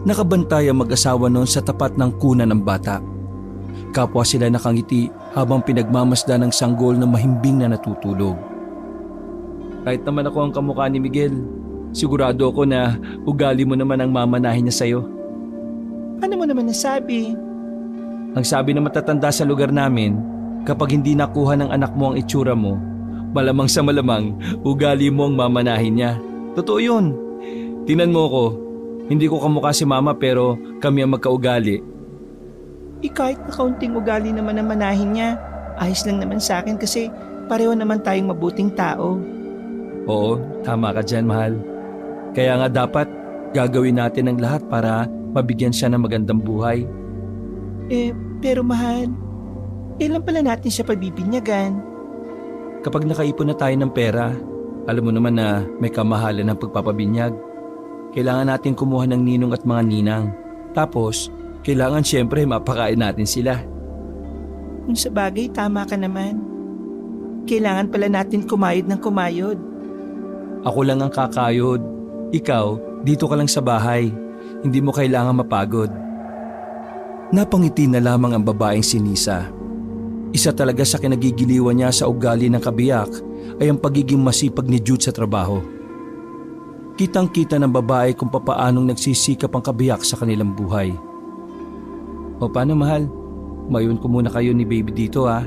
Nakabantay ang mag-asawa noon sa tapat ng kuna ng bata. Kapwa sila nakangiti habang pinagmamasdan ng sanggol na mahimbing na natutulog. Kahit naman ako ang kamukha ni Miguel, sigurado ako na ugali mo naman ang mamanahin niya sa'yo. Ano mo naman nasabi? Ang sabi ng matatanda sa lugar namin, kapag hindi nakuha ng anak mo ang itsura mo, malamang sa malamang ugali mo ang mamanahin niya. Totoo yun. Tingnan mo ko, hindi ko kamukha si mama pero kami ang magkaugali. Kahit na kaunting ugali naman ang manahin niya, ayos lang naman sa akin kasi pareho naman tayong mabuting tao. Oo, tama ka dyan, mahal. Kaya nga dapat gagawin natin ang lahat para mabigyan siya ng magandang buhay. Pero mahal, kailan pala natin siya pabibinyagan? Kapag nakaipon na tayo ng pera, alam mo naman na may kamahalan ng pagpapabinyag. Kailangan natin kumuha ng ninong at mga ninang. Tapos, kailangan siyempre mapakain natin sila. Kung sa bagay, tama ka naman. Kailangan pala natin kumayod ng kumayod. Ako lang ang kakayod. Ikaw, dito ka lang sa bahay. Hindi mo kailangan mapagod. Napangiti na lamang ang babaeng si Nisa. Isa talaga sa kinagigiliwan niya sa ugali ng kabiyak ay ang pagiging masipag ni Jude sa trabaho. Kitang-kita ng babae kung papaanong nagsisikap ang kabiyak sa kanilang buhay. O paano, mahal? Mayon ko muna kayo ni baby dito, ha?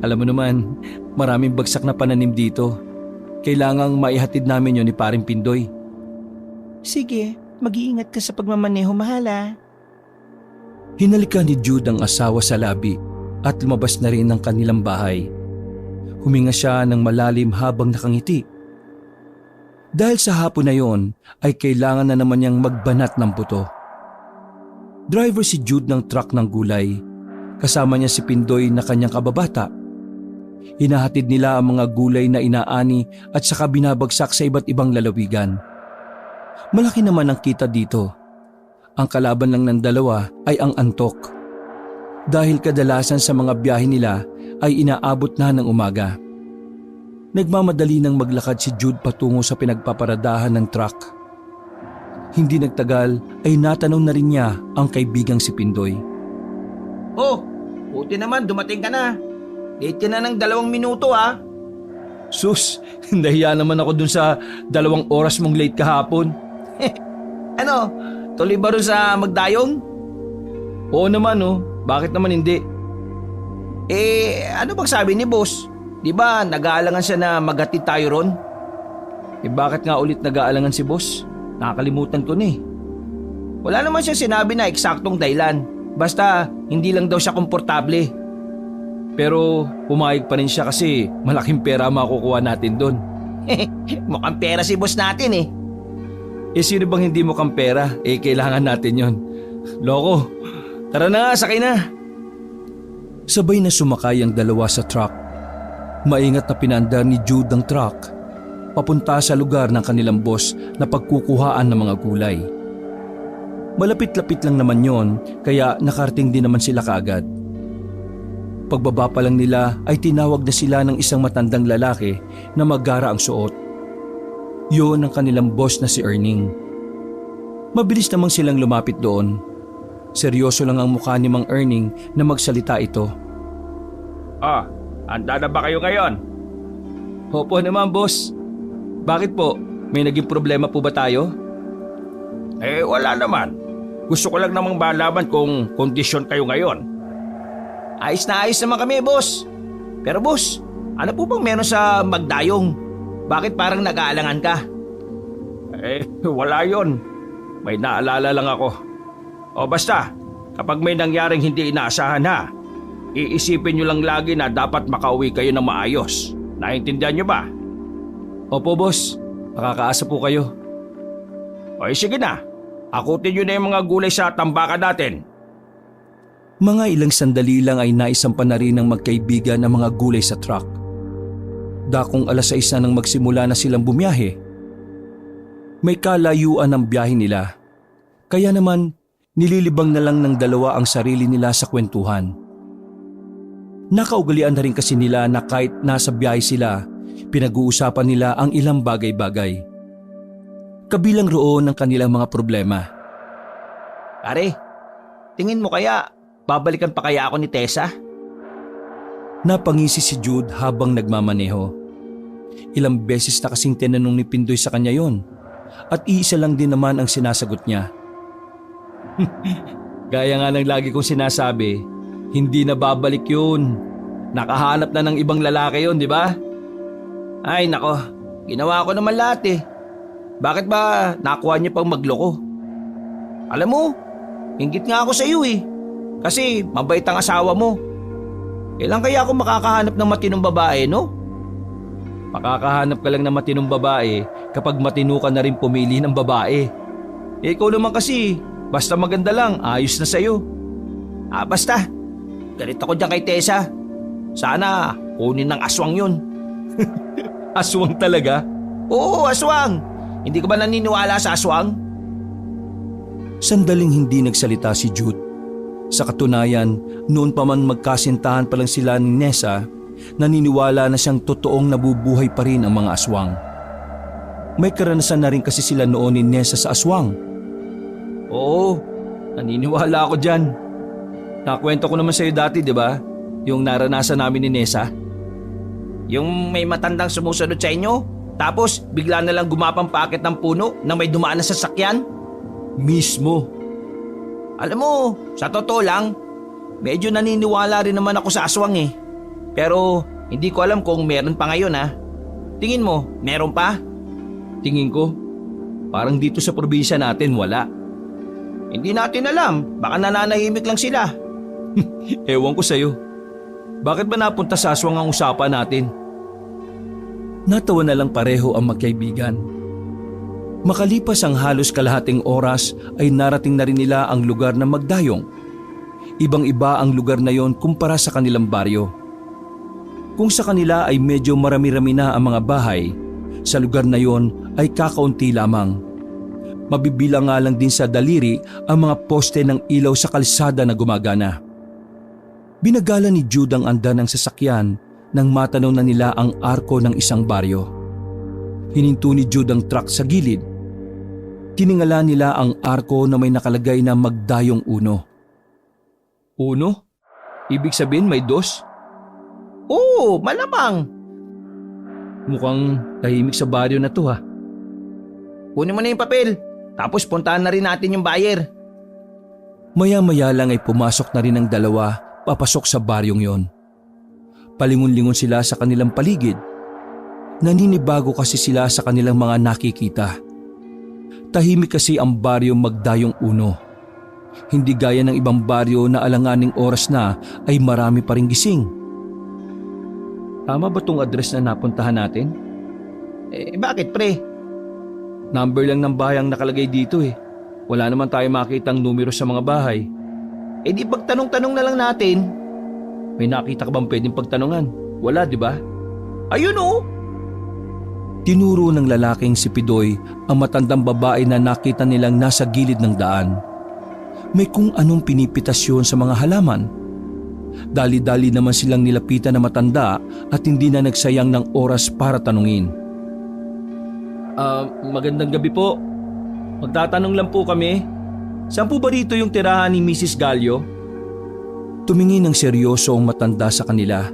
Alam mo naman, maraming bagsak na pananim dito. Kailangang maihatid namin yon ni Paring Pindoy. Sige, mag-iingat ka sa pagmamaneho, mahal, ha? Hinalikan ni Jude ang asawa sa labi at lumabas na rin ng kanilang bahay. Huminga siya ng malalim habang nakangiti. Dahil sa hapon na yon ay kailangan na naman niyang magbanat ng buto. Driver si Jude ng truck ng gulay. Kasama niya si Pindoy na kanyang kababata. Hinahatid nila ang mga gulay na inaani at saka binabagsak sa iba't ibang lalawigan. Malaki naman ang kita dito. Ang kalaban lang ng dalawa ay ang antok. Dahil kadalasan sa mga biyahe nila ay inaabot na ng umaga. Nagmamadali nang maglakad si Jude patungo sa pinagpaparadahan ng truck. Hindi nagtagal ay natanong na rin niya ang kaibigang si Pindoy. Oh, buti naman dumating ka na. Late ka na ng 2 minuto, ha? Sus, nahiya naman ako dun sa 2 oras mong late kahapon. Ano, tuloy ba rin sa magdayong? Oo naman, oh. Bakit naman hindi? Ano bang sabi ni boss? Di ba nag-aalangan siya na maghatid tayo ron? Bakit nga ulit nag-aalangan si boss? Nakakalimutan ko na eh. Wala naman siya sinabi na eksaktong dahilan. Basta hindi lang daw siya komportable. Pero pumayag pa rin siya kasi malaking pera makukuha natin doon. Mukhang pera si boss natin eh. Sino bang hindi mukhang pera? Kailangan natin yon. Loko, tara na nga, sakay na. Sabay na sumakay ang dalawa sa truck. Maingat na pinandar ni Jude ang truck papunta sa lugar ng kanilang boss na pagkukuhaan ng mga gulay. Malapit-lapit lang naman yon kaya nakarating din naman sila kaagad. Pagbaba pa lang nila ay tinawag na sila ng isang matandang lalaki na magara ang suot. Yon ang kanilang boss na si Erning. Mabilis namang silang lumapit doon. Seryoso lang ang mukha ni Mang Erning na magsalita ito. Handa na ba kayo ngayon? Opo naman, boss. Bakit po? May naging problema po ba tayo? Wala naman. Gusto ko lang namang malaman kung kondisyon kayo ngayon. Ayos na ayos naman kami, boss. Pero boss, ano po bang meron sa magdayong? Bakit parang nag-aalangan ka? Wala yon. May naalala lang ako. O basta, kapag may nangyaring hindi inaasahan ha, iisipin nyo lang lagi na dapat makauwi kayo ng maayos. Naintindihan nyo ba? Opo, boss. Makakaasa po kayo. Sige na. Akutin nyo na yung mga gulay sa tambakan natin. Mga ilang sandali lang ay naisampan na rin ng magkaibigan ang mga gulay sa truck. Dakong 6:00 na nang magsimula na silang bumiyahe. May kalayuan ang biyahe nila. Kaya naman, nililibang na lang ng dalawa ang sarili nila sa kwentuhan. Nakaugalian na rin kasi nila na kahit nasa biyahe sila, pinag-uusapan nila ang ilang bagay-bagay. Kabilang roon ang kanilang mga problema. Pare, tingin mo kaya babalikan pa kaya ako ni Tessa? Napangisi si Jude habang nagmamaneho. Ilang beses na kasing tinanong ni Pindoy sa kanya yon at iisa lang din naman ang sinasagot niya. Gaya nga ng lagi kong sinasabi, hindi na babalik yun. Nakahanap na ng ibang lalaki yun, di ba? Ay nako, ginawa ko naman lahat eh. Bakit ba nakuha niya pang magloko? Alam mo, inggit nga ako sa iyo eh. Kasi mabait ang asawa mo. Kailan kaya ako makakahanap ng matinong babae, no? Makakahanap ka lang ng matinong babae kapag matino ka na rin pumili ng babae. Ikaw naman kasi, basta maganda lang, ayos na sa'yo. Basta, galit ako dyan kay Tessa. Sana kunin ng aswang yun. Aswang talaga? Oo, aswang. Hindi ka ba naniniwala sa aswang? Sandaling hindi nagsalita si Jude. Sa katunayan, noon pa man magkasintahan pa lang sila ni Nessa, naniniwala na siyang totoong nabubuhay pa rin ang mga aswang. May karanasan na rin kasi sila noon ni Nessa sa aswang. Oo, naniniwala ako dyan. Nakwento ko naman sa iyo dati, di ba? Yung naranasan namin ni Nessa. Yung may matandang sumusunod sa inyo, tapos bigla na lang gumapang paakit ng puno na may dumaan na sasakyan? Mismo. Alam mo, sa totoo lang, medyo naniniwala rin naman ako sa aswang eh. Pero hindi ko alam kung meron pa ngayon ha. Tingin mo, meron pa? Tingin ko, parang dito sa probinsya natin wala. Hindi natin alam, baka nananahimik lang sila. Ewan ko sa'yo. Bakit ba napunta sa aswang ang usapan natin? Natawa na lang pareho ang magkaibigan. Makalipas ang halos kalahating oras ay narating na rin nila ang lugar ng Magdayong. Ibang-iba ang lugar na yon kumpara sa kanilang baryo. Kung sa kanila ay medyo marami-rami na ang mga bahay, sa lugar na yon ay kakaunti lamang. Mabibilang nga lang din sa daliri ang mga poste ng ilaw sa kalsada na gumagana. Binagala ni Jude ang andan ng sasakyan nang matanaw na nila ang arko ng isang baryo. Hininto ni Jude ang truck sa gilid. Tiningala nila ang arko na may nakalagay na Magdayong 1. 1? Ibig sabihin may 2? Oo, malamang. Mukhang tahimik sa baryo na to ha. Kunin mo na yung papel, tapos puntahan na rin natin yung buyer. Maya-maya lang ay pumasok na rin ang dalawa papasok sa baryong yon. Palingon-lingon sila sa kanilang paligid. Naninibago kasi sila sa kanilang mga nakikita. Tahimik kasi ang baryong Magdayong 1. Hindi gaya ng ibang baryo na alanganing oras na ay marami pa ring gising. Tama ba tong address na napuntahan natin? Bakit pre? Number lang ng bahay ang nakalagay dito eh. Wala naman tayo makitang numero sa mga bahay. Di pagtanong-tanong na lang natin. May nakita ka bang pwedeng pagtanungan? Wala, di ba? Ayun oh! Tinuro ng lalaking si Pidoy ang matandang babae na nakita nilang nasa gilid ng daan. May kung anong pinipitasyon sa mga halaman. Dali-dali naman silang nilapitan na matanda at hindi na nagsayang ng oras para tanungin. Magandang gabi po. Magtatanong lang po kami. Saan po ba dito yung tirahan ni Mrs. Gallo? Tumingin ng seryoso ang matanda sa kanila.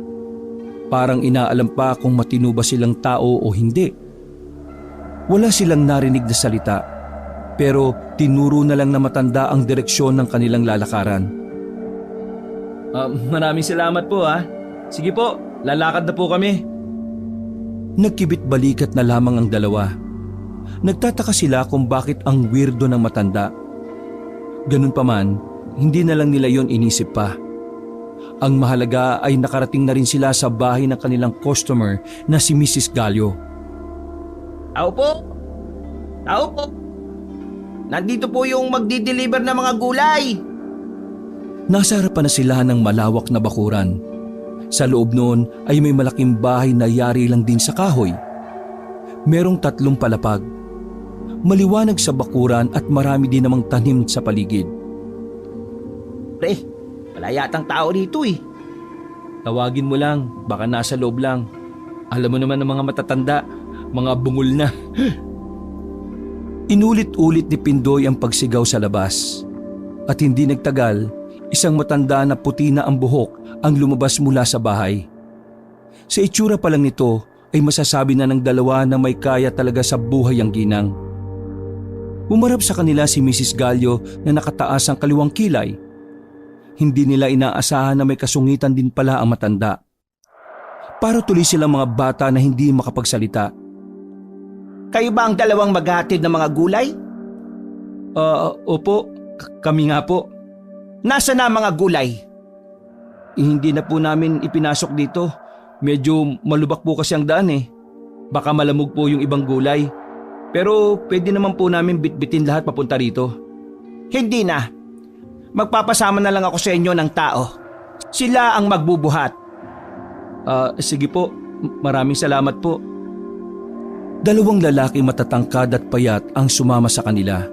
Parang inaalam pa kung matino ba silang tao o hindi. Wala silang narinig na salita, pero tinuro na lang na matanda ang direksyon ng kanilang lalakaran. Maraming salamat po ha. Sige po, lalakad na po kami. Nagkibit balikat na lamang ang dalawa. Nagtataka sila kung bakit ang weirdo ng matanda. Ganun pa man, hindi na lang nila yon inisip pa. Ang mahalaga ay nakarating na rin sila sa bahay ng kanilang customer na si Mrs. Gallo. Tao po! Tao po! Nandito po yung magdi-deliver ng mga gulay! Nasa harapan na sila ng malawak na bakuran. Sa loob noon ay may malaking bahay na yari lang din sa kahoy. Merong 3 palapag. Maliwanag sa bakuran at marami din namang tanim sa paligid. Pre, wala yatang tao dito eh. Tawagin mo lang, baka nasa loob lang. Alam mo naman ng mga matatanda, mga bungol na. Inulit-ulit ni Pindoy ang pagsigaw sa labas. At hindi nagtagal, isang matanda na puti na ang buhok ang lumabas mula sa bahay. Sa itsura pa lang nito ay masasabi na ng dalawa na may kaya talaga sa buhay ang ginang. Umarap sa kanila si Mrs. Gallo na nakataas ang kaliwang kilay. Hindi nila inaasahan na may kasungitan din pala ang matanda. Para tuloy silang mga bata na hindi makapagsalita. Kayo ba ang dalawang maghatid ng mga gulay? Opo, kami nga po. Nasa na ang mga gulay? Hindi na po namin ipinasok dito. Medyo malubak po kasi ang daan eh. Baka malamog po yung ibang gulay. Pero pwede naman po namin bitbitin lahat papunta rito. Hindi na. Magpapasama na lang ako sa inyo ng tao. Sila ang magbubuhat. Sige po, maraming salamat po. Dalawang lalaki matatangkad at payat ang sumama sa kanila.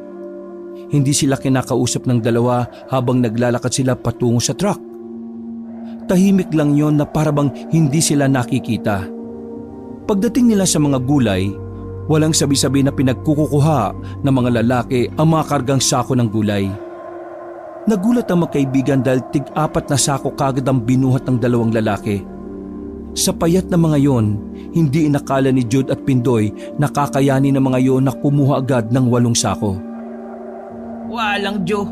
Hindi sila kinakausap ng dalawa habang naglalakad sila patungo sa truck. Tahimik lang yon na parabang hindi sila nakikita. Pagdating nila sa mga gulay, walang sabi-sabi na pinagkukuha ng mga lalaki ang mga kargang sako ng gulay. Nagulat ang magkaibigan dahil tig-4 na sako kagad ang binuhat ng dalawang lalaki. Sa payat na mga yon, hindi inakala ni Jude at Pindoy na kakayanin ng mga yon na kumuha agad ng 8 sako. Walang Diyo.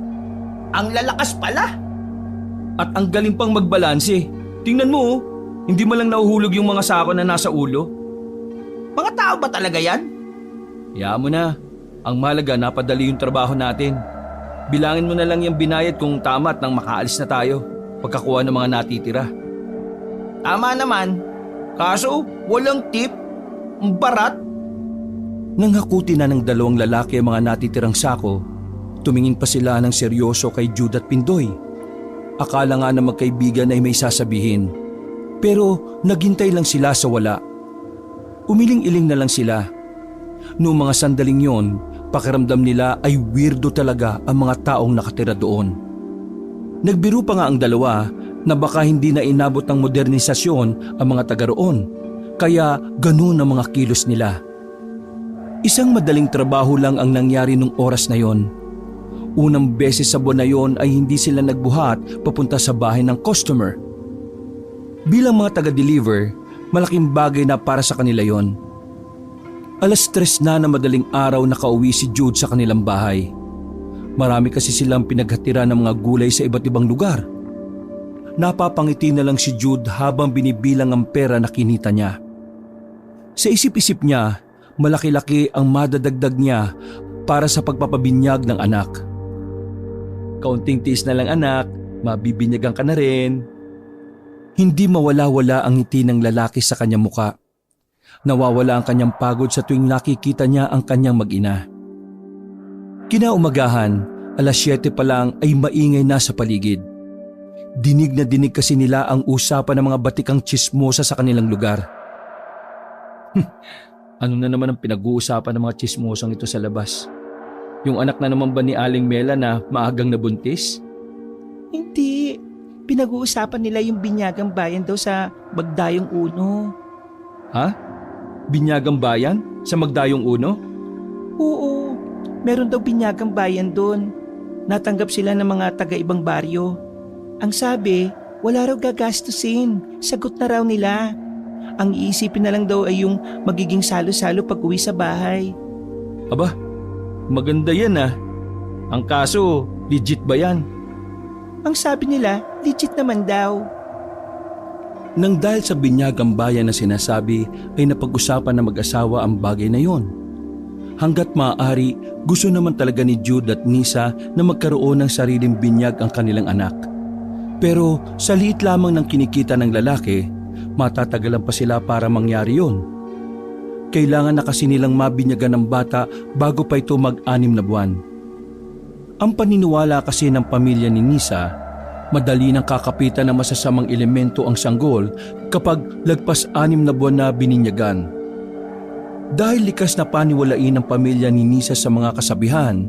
Ang lalakas pala. At ang galing pang magbalanse. Tingnan mo, hindi mo lang nahuhulog yung mga sako na nasa ulo. Mga tao ba talaga yan? Hayaan mo na. Ang mahalaga napadali yung trabaho natin. Bilangin mo na lang yung binayad kung tama at nang makaalis na tayo pagkakuha ng mga natitira. Tama naman. Kaso walang tip. Ang barat. Nang hakuti na ng dalawang lalaki ang mga natitirang sako, tumingin pa sila ng seryoso kay Jude at Pindoy. Akala nga na magkaibigan ay may sasabihin. Pero naghintay lang sila sa wala. Umiling-iling na lang sila. Noong mga sandaling yon, pakiramdam nila ay weirdo talaga ang mga taong nakatira doon. Nagbiro pa nga ang dalawa na baka hindi na inabot ng modernisasyon ang mga taga roon, kaya ganun ang mga kilos nila. Isang madaling trabaho lang ang nangyari nung oras na yon. Unang beses sa buwan na yon ay hindi sila nagbuhat papunta sa bahay ng customer. Bilang mga taga-deliver, malaking bagay na para sa kanila yon. 3:00 na madaling araw nakauwi si Jude sa kanilang bahay. Marami kasi silang pinaghatira ng mga gulay sa iba't ibang lugar. Napapangiti na lang si Jude habang binibilang ang pera na kinita niya. Sa isip-isip niya, malaki-laki ang madadagdag niya para sa pagpapabinyag ng anak. Kaunting tiis na lang anak, mabibinyagan ka na rin. Hindi mawala-wala ang ngiti ng lalaki sa kanyang muka. Nawawala ang kanyang pagod sa tuwing nakikita niya ang kanyang mag-ina. Kinaumagahan, 7:00 pa lang ay maingay na sa paligid. Dinig na dinig kasi nila ang usapan ng mga batikang tsismosa sa kanilang lugar. Ano na naman ang pinag-uusapan ng mga tsismosang ito sa labas? Yung anak na naman ba ni Aling Mela na maagang nabuntis? Hindi. Pinag-uusapan nila yung binyagang bayan daw sa Magdayong Uno. Ha? Binyagang bayan? Sa Magdayong Uno? Oo. Meron daw binyagang bayan doon. Natanggap sila ng mga taga-ibang baryo. Ang sabi, wala raw gagastusin. Sagot na raw nila. Ang iisipin na lang daw ay yung magiging salo-salo pag uwi sa bahay. Aba, maganda yan ah. Ang kaso, legit ba yan? Ang sabi nila, legit naman daw. Nang dahil sa binyagang bayan na sinasabi ay napag-usapan ng mag-asawa ang bagay na yon. Hanggat maaari, gusto naman talaga ni Jude at Nisa na magkaroon ng sariling binyag ang kanilang anak. Pero sa liit lamang ng kinikita ng lalaki, matatagalan pa sila para mangyari yon. Kailangan na kasi nilang mabinyagan ng bata bago pa ito mag-6 na buwan. Ang paniniwala kasi ng pamilya ni Nisa, madali nang kakapitan ng masasamang elemento ang sanggol kapag lagpas 6 na buwan na bininyagan. Dahil likas na paniwalain ng pamilya ni Nisa sa mga kasabihan,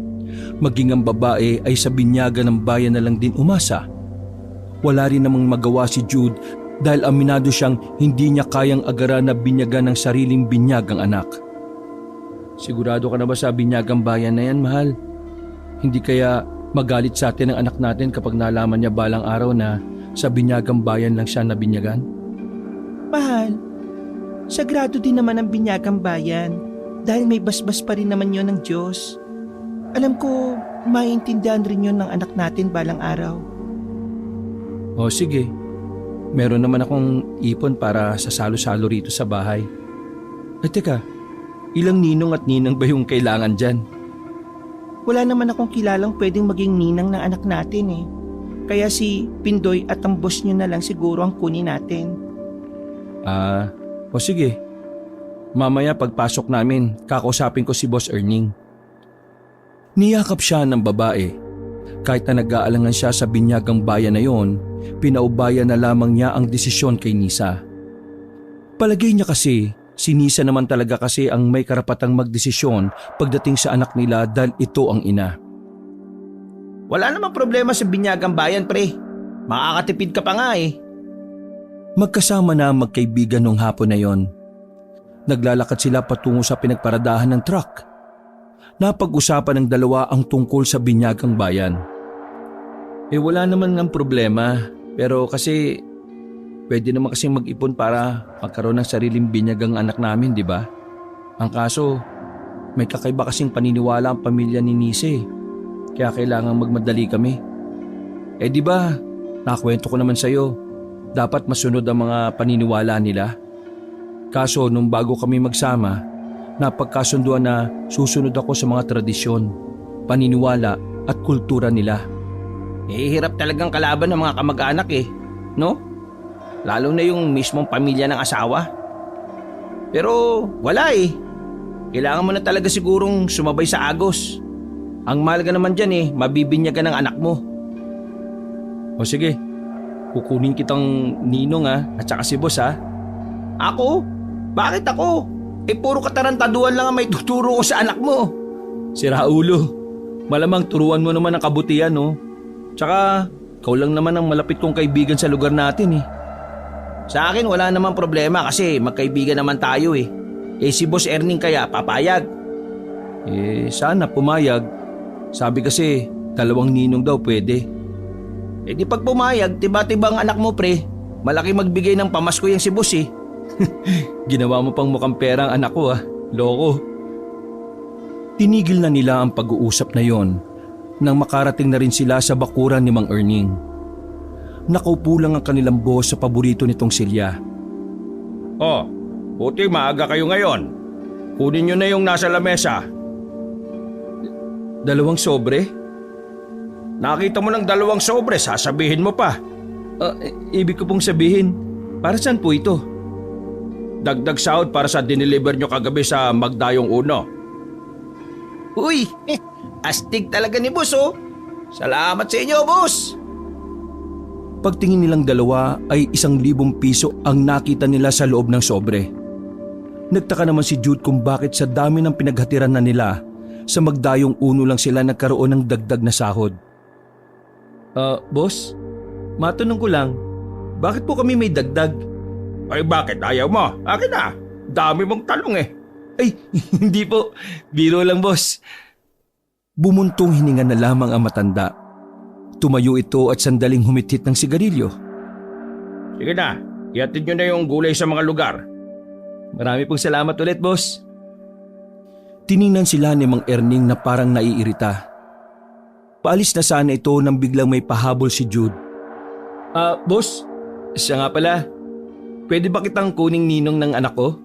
maging ang babae ay sa binyagan ng bayan na lang din umasa. Wala rin namang magawa si Jude dahil aminado siyang hindi niya kayang agaran na binyagan ng sariling binyag ang anak. Sigurado ka na ba sa binyagang bayan na yan, mahal? Hindi kaya Magalit sa atin ang anak natin kapag nalaman niya balang araw na sa binyagang bayan lang siya nabinyagan? Mahal, sagrado din naman ang binyagang bayan dahil may basbas pa rin naman yon ng Diyos. Alam ko, maiintindihan rin yon ng anak natin balang araw. O sige, meron naman akong ipon para sa salo-salo rito sa bahay. Ay teka, ilang ninong at ninang ba yung kailangan dyan? Wala naman akong kilalang pwedeng maging ninang ng anak natin eh. Kaya si Pindoy at ang boss nyo na lang siguro ang kunin natin. O sige. Mamaya pagpasok namin, kakausapin ko si Boss Erning. Niyakap siya ng babae. Kahit na nag-aalangan siya sa binyagang bayan na yon, pinaubayan na lamang niya ang desisyon kay Nisa. Palagay niya kasi, si Nisa naman talaga kasi ang may karapatang magdesisyon pagdating sa anak nila dahil ito ang ina. Wala namang problema sa binyagang bayan, pre. Makakatipid ka pa nga eh. Magkasama na ang magkaibigan nung hapon na yon. Naglalakad sila patungo sa pinagparadahan ng truck. Napag-usapan ng dalawa ang tungkol sa binyagang bayan. Wala naman ng problema, pero kasi pwede naman kasing mag-ipon para magkaroon ng sariling binyagang anak namin, di ba? Ang kaso, may kakaiba kasing paniniwala ang pamilya ni Nise, kaya kailangan magmadali kami. Di ba, nakwento ko naman sa'yo, dapat masunod ang mga paniniwala nila. Kaso nung bago kami magsama, napagkasunduan na susunod ako sa mga tradisyon, paniniwala at kultura nila. Hirap talagang kalaban ng mga kamag-anak eh, no? Lalo na yung mismong pamilya ng asawa. Pero wala eh. Kailangan mo na talaga sigurong sumabay sa agos. Ang mahalaga naman dyan eh, mabibinyagan ng anak mo. O sige, kukunin kitang ninong at saka si boss ha. Ako? Bakit ako? Puro katarantaduhan lang ang may tuturo ko sa anak mo. Sira ulo, malamang turuan mo naman ang kabutihan no. Tsaka, ikaw lang naman ang malapit kong kaibigan sa lugar natin eh. Sa akin wala namang problema kasi magkaibigan naman tayo eh. Si Boss Erning kaya papayag? Sana pumayag. Sabi kasi, 2 ninong daw pwede. Di pag pumayag, tiba-tiba ang anak mo pre. Malaki magbigay ng pamasko yung si Boss eh. Ginawa mo pang mukhang pera ang anak ko loko. Tinigil na nila ang pag-uusap na yon nang makarating na rin sila sa bakuran ni Mang Erning. Nakaupo lang ang kanilang boss sa paborito nitong silya. Buti maaga kayo ngayon. Kunin nyo na yung nasa lamesa. 2 sobre? Nakita mo ng 2 sobre, sasabihin mo pa. Ibig ko pong sabihin, para saan po ito? Dagdag sahod para sa dineliver nyo kagabi sa Magdayong Uno. Uy, astig talaga ni boss oh. Salamat sa inyo, boss. Pagtingin nilang dalawa ay 1,000 piso ang nakita nila sa loob ng sobre. Nagtaka naman si Jude kung bakit sa dami ng pinaghatiran na nila, sa Magdayong Uno lang sila nagkaroon ng dagdag na sahod. Boss, matanong ko lang, bakit po kami may dagdag? Ay bakit ayaw mo? Akin na, dami mong talong eh. Ay, hindi po, biro lang boss. Bumuntong hininga na lamang ang matanda. Tumayo ito at sandaling humithit ng sigarilyo. Sige na, ihatid nyo na yung gulay sa mga lugar. Marami pong salamat ulit, boss. Tiningnan sila ni Mang Erning na parang naiirita. Paalis na sana ito nang biglang may pahabol si Jude. Boss, siya nga pala. Pwede ba kitang kuning ninong ng anak ko?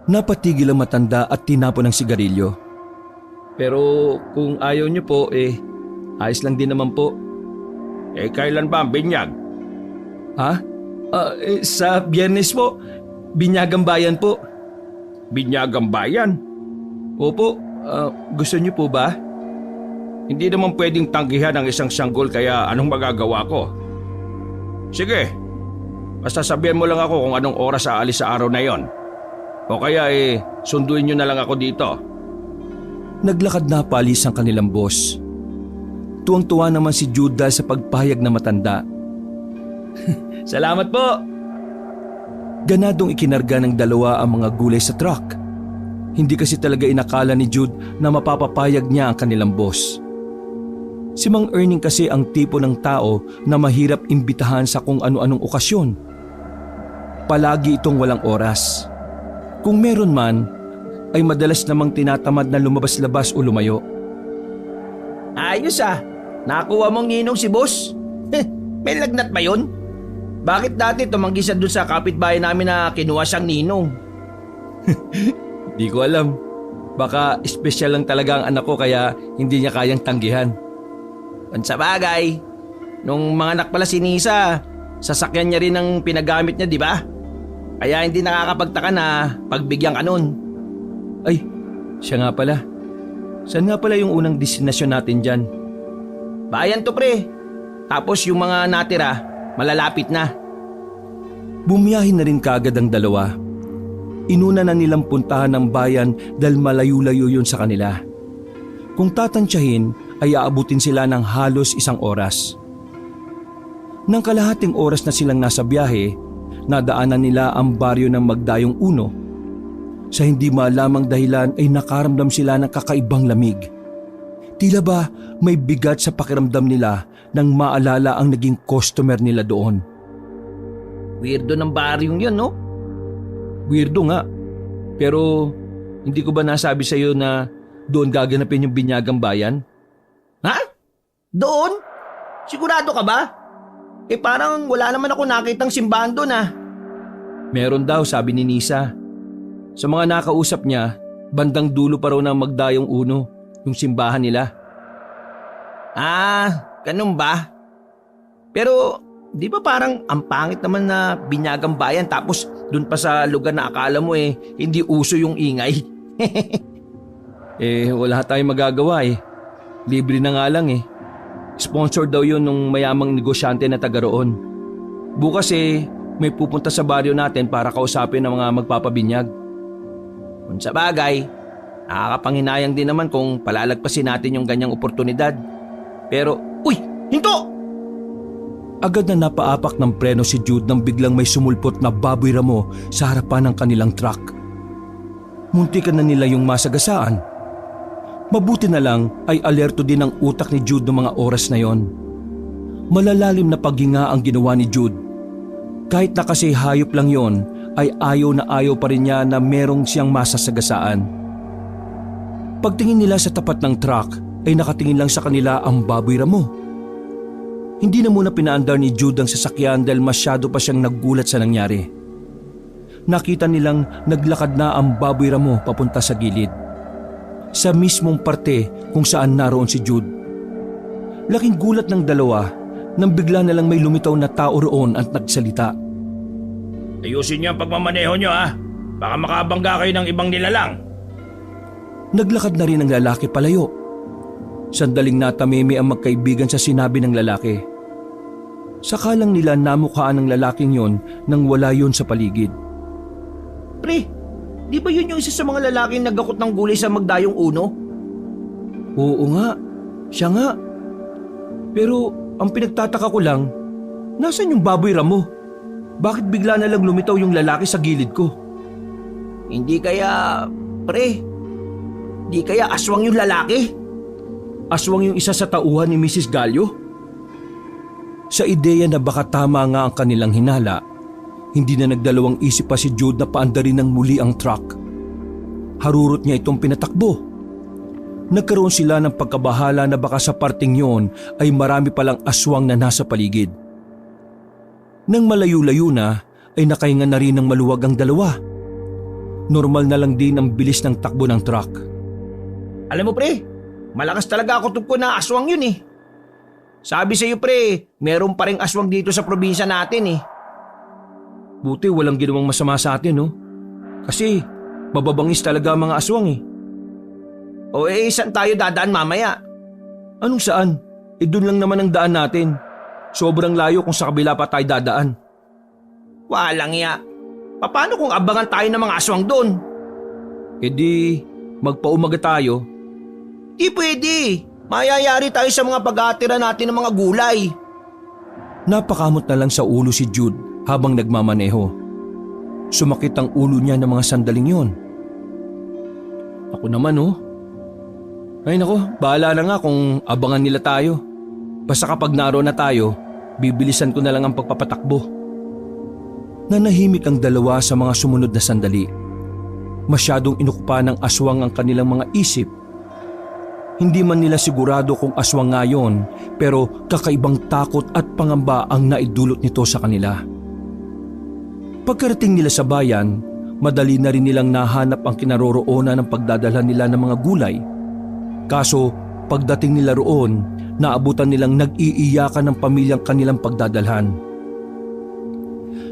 Napatigil ang matanda at tinapon ng sigarilyo. Pero kung ayaw niyo po, ayos lang din naman po. Kailan ba ang binyag? Sa Biyernes po. Binyagang bayan po. Binyagang bayan? Opo, gusto niyo po ba? Hindi naman pwedeng tanggihan ang isang sanggol kaya anong magagawa ko? Sige, basta sabihan mo lang ako kung anong oras aalis sa araw na yon. O kaya sunduin nyo na lang ako dito. Naglakad na paalis ang kanilang boss. Tuwang-tuwa naman si Jude dahil sa pagpahayag na matanda. Salamat po! Ganadong ikinarga ng dalawa ang mga gulay sa truck. Hindi kasi talaga inakala ni Jude na mapapapayag niya ang kanilang boss. Si Mang Erning kasi ang tipo ng tao na mahirap imbitahan sa kung ano-anong okasyon. Palagi itong walang oras. Kung meron man, ay madalas namang tinatamad na lumabas-labas o lumayo. Ayos ah, nakuha mong ninong si boss. May lagnat ba yun? Bakit dati tumanggi siya dun sa kapitbahay namin na kinuha siyang ninong? Di ko alam. Baka espesyal lang talaga ang anak ko kaya hindi niya kayang tanggihan. Kung sa bagay, nung mga anak pala si Nisa, sasakyan niya rin ang pinagamit niya, di ba? Kaya hindi nakakapagtaka na pagbigyan ka nun. Ay, siya nga pala. Saan nga pala yung unang destinasyon natin dyan? Bayan to pre. Tapos yung mga natira, malalapit na. Bumiyahin na rin kaagad ang dalawa. Inuna na nilang puntahan ng bayan dahil malayo-layo yun sa kanila. Kung tatansyahin ay aabutin sila ng halos 1 oras. Nang kalahating oras na silang nasa biyahe, nadaanan nila ang baryo ng Magdayong Uno. Sa hindi malamang dahilan ay nakaramdam sila ng kakaibang lamig. Tila ba may bigat sa pakiramdam nila nang maalala ang naging customer nila doon. Weirdo ng baryong yun, no? Weirdo nga. Pero hindi ko ba nasabi sa iyo na doon gaganapin yung binyagang bayan? Ha? Doon? Sigurado ka ba? Parang wala naman ako nakitang simbahan doon ah. Meron daw, sabi ni Nisa. Sa mga nakausap niya, bandang dulo pa raw ng Magdayong Uno, yung simbahan nila. Ah, ganun ba? Pero di ba parang ang pangit naman na binyagang bayan tapos dun pa sa lugar na akala mo hindi uso yung ingay? Wala tayong magagawa eh. Libre na nga lang eh. Sponsor daw yun nung mayamang negosyante na taga roon. Bukas may pupunta sa baryo natin para kausapin ang mga magpapabinyag. Kung sa bagay, nakakapanghinayang din naman kung palalagpasin natin yung ganyang oportunidad. Pero, uy! Hinto! Agad na napaapak ng preno si Jude nang biglang may sumulpot na baboy ramo sa harapan ng kanilang truck. Muntikan na nila yung masagasaan. Mabuti na lang ay alerto din ang utak ni Jude noong mga oras na yon. Malalalim na paghinga ang ginawa ni Jude. Kahit na kasi hayop lang yon, ay ayaw na ayaw pa rin niya na merong siyang masasagasaan. Pagtingin nila sa tapat ng truck ay nakatingin lang sa kanila ang baboy ramo. Hindi na muna pinaandar ni Jude ang sasakyan dahil masyado pa siyang naggulat sa nangyari. Nakita nilang naglakad na ang baboy ramo papunta sa gilid. Sa mismong parte kung saan naroon si Jude. Laking gulat ng dalawa nang bigla na lang may lumitaw na tao roon at nagsalita. Ayusin niyo ang pagmamaneho niyo ah. Baka makabangga kayo ng ibang nilalang. Naglakad na rin ang lalaki palayo. Sandaling natamimi ang magkaibigan sa sinabi ng lalaki. Sakalang nila namukhaan ng lalaking yon nang wala yon sa paligid. Pre, di ba yun yung isa sa mga lalaking nagakot ng gulay sa Magdayong Uno? Oo nga, siya nga. Pero ang pinagtataka ko lang, nasan yung baboy ramo? Bakit bigla na lang lumitaw yung lalaki sa gilid ko? Hindi kaya, pre, di kaya aswang yung lalaki? Aswang yung isa sa tauhan ni Mrs. Gallo? Sa ideya na baka tama nga ang kanilang hinala, hindi na nagdalawang isip pa si Jude na paandarin ng muli ang truck. Harurot niya itong pinatakbo. Nagkaroon sila ng pagkabahala na baka sa parting yon ay marami palang aswang na nasa paligid. Nang malayo-layo na ay nakahinga na rin ng maluwag ang dalawa. Normal na lang din ang bilis ng takbo ng truck. Alam mo pre, malakas talaga ako tungkol na aswang yun eh. Sabi sa iyo pre, meron pa ring aswang dito sa probinsya natin eh. Buti walang ginawang masama sa atin, no? Kasi mababangis talaga ang mga aswang eh. O saan tayo dadaan mamaya? Anong saan? Doon lang naman ang daan natin. Sobrang layo kung sa kabila pa tayo dadaan. Walang iya. Paano kung abangan tayo ng mga aswang doon? Di magpaumaga tayo. Di pwede. Mayayari tayo sa mga pag-aatira natin ng mga gulay. Napakamot na lang sa ulo si Jude habang nagmamaneho. Sumakit ang ulo niya ng mga sandaling yon. Ako naman Ay nako, bahala na nga kung abangan nila tayo. Basta kapag naroon na tayo, bibilisan ko na lang ang pagpapatakbo. Nanahimik ang dalawa sa mga sumunod na sandali. Masyadong inukupa ng aswang ang kanilang mga isip. Hindi man nila sigurado kung aswang nga yun, pero kakaibang takot at pangamba ang naidulot nito sa kanila. Pagkarating nila sa bayan, madali na rin nilang nahanap ang kinaroroonan ng pagdadalhan nila ng mga gulay. Kaso pagdating nila roon, naabutan nilang nag-iiyakan ng pamilyang kanilang pagdadalhan.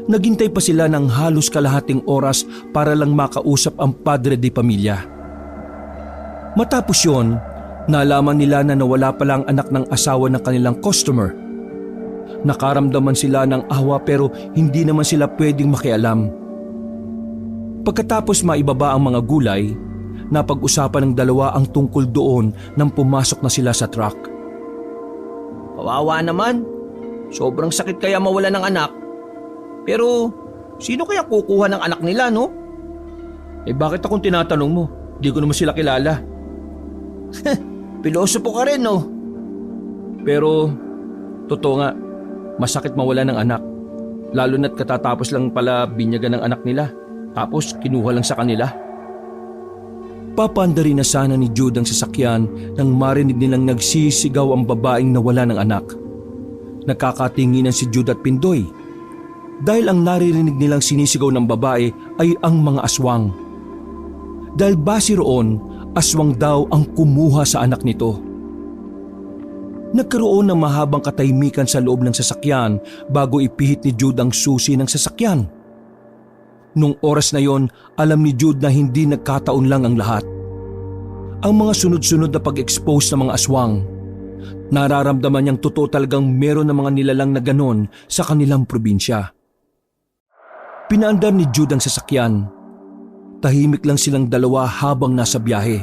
Naghintay pa sila ng halos kalahating oras para lang makausap ang padre de pamilya. Matapos yon, nalaman nila na nawala pala ang anak ng asawa ng kanilang customer. Nakaramdaman sila ng awa pero hindi naman sila pwedeng makialam. Pagkatapos maibaba ang mga gulay, napag-usapan ng dalawa ang tungkol doon nang pumasok na sila sa truck. Kawawa naman. Sobrang sakit kaya mawala ng anak. Pero sino kaya kukuha ng anak nila, no? Bakit akong tinatanong mo? Di ko naman sila kilala. Pilosopo ka rin, no? Pero totoo nga, masakit mawala ng anak. Lalo na't katatapos lang pala binyagan ng anak nila. Tapos kinuha lang sa kanila. Papanda rin na sana ni Jude ang sasakyan nang marinig nilang nagsisigaw ang babaeng nawala ng anak. Nakakatinginan si Jude at Pindoy dahil ang naririnig nilang sinisigaw ng babae ay ang mga aswang. Dahil base roon, aswang daw ang kumuha sa anak nito. Nagkaroon ng mahabang katahimikan sa loob ng sasakyan bago ipihit ni Jude ang susi ng sasakyan. Nung oras na yon, alam ni Jude na hindi nagkataon lang ang lahat. Ang mga sunod-sunod na pag-expose ng mga aswang, nararamdaman niyang totoo talagang meron ng mga nilalang na ganon sa kanilang probinsya. Pinaandar ni Jude ang sasakyan. Tahimik lang silang dalawa habang nasa biyahe.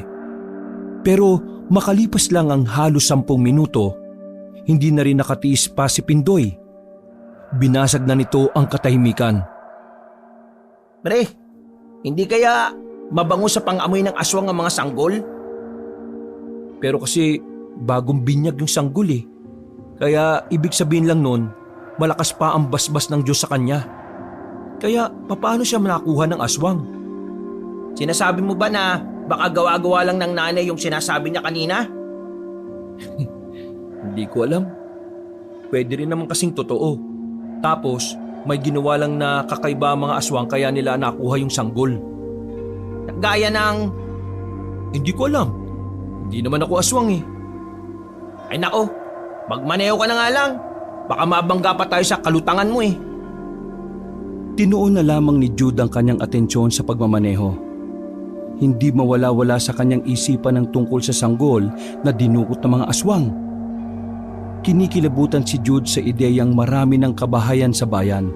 Pero makalipas lang ang halos 10 minuto, hindi na rin nakatiis pa si Pindoy. Binasag na nito ang katahimikan. Pre, hindi kaya mabango sa pang-amoy ng aswang ang mga sanggol? Pero kasi bagong binyag yung sanggol eh. Kaya ibig sabihin lang nun, malakas pa ang basbas ng Diyos sa kanya. Kaya papaano siya manakuha ng aswang? Sinasabi mo ba na baka gawa-gawa lang ng nanay yung sinasabi niya kanina? Hindi ko alam. Pwede rin naman kasing totoo. Tapos may ginawa lang na kakaiba ang mga aswang kaya nila nakuha yung sanggol. Gaya ng... Hindi ko alam. Hindi naman ako aswang eh. Ay nako, magmaneho ka na nga lang. Baka mabangga pa tayo sa kalutangan mo eh. Tinuon na lamang ni Jude ang kanyang atensyon sa pagmamaneho. Hindi mawala-wala sa kanyang isipan ang tungkol sa sanggol na dinukot ng mga aswang. Kinikilabutan si Jude sa ideyang marami ng kabahayan sa bayan.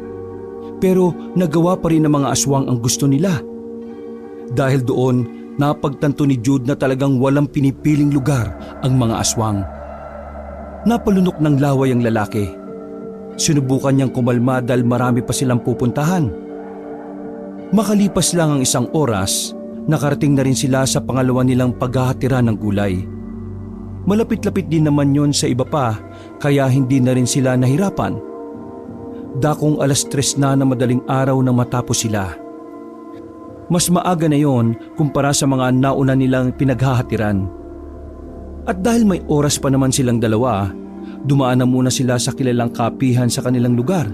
Pero nagawa pa rin ng mga aswang ang gusto nila. Dahil doon, napagtanto ni Jude na talagang walang pinipiling lugar ang mga aswang. Napalunok ng laway ang lalaki. Sinubukan niyang kumalma dahil marami pa silang pupuntahan. Makalipas lang ang 1 oras, nakarating na rin sila sa pangalawa nilang paghahatira ng gulay. Malapit-lapit din naman yon sa iba pa, kaya hindi na rin sila nahirapan. Dakong 3:00 na madaling araw nang matapos sila. Mas maaga na yon kumpara sa mga nauna nilang pinaghahatiran. At dahil may oras pa naman silang dalawa, dumaan na muna sila sa kilalang kapihan sa kanilang lugar.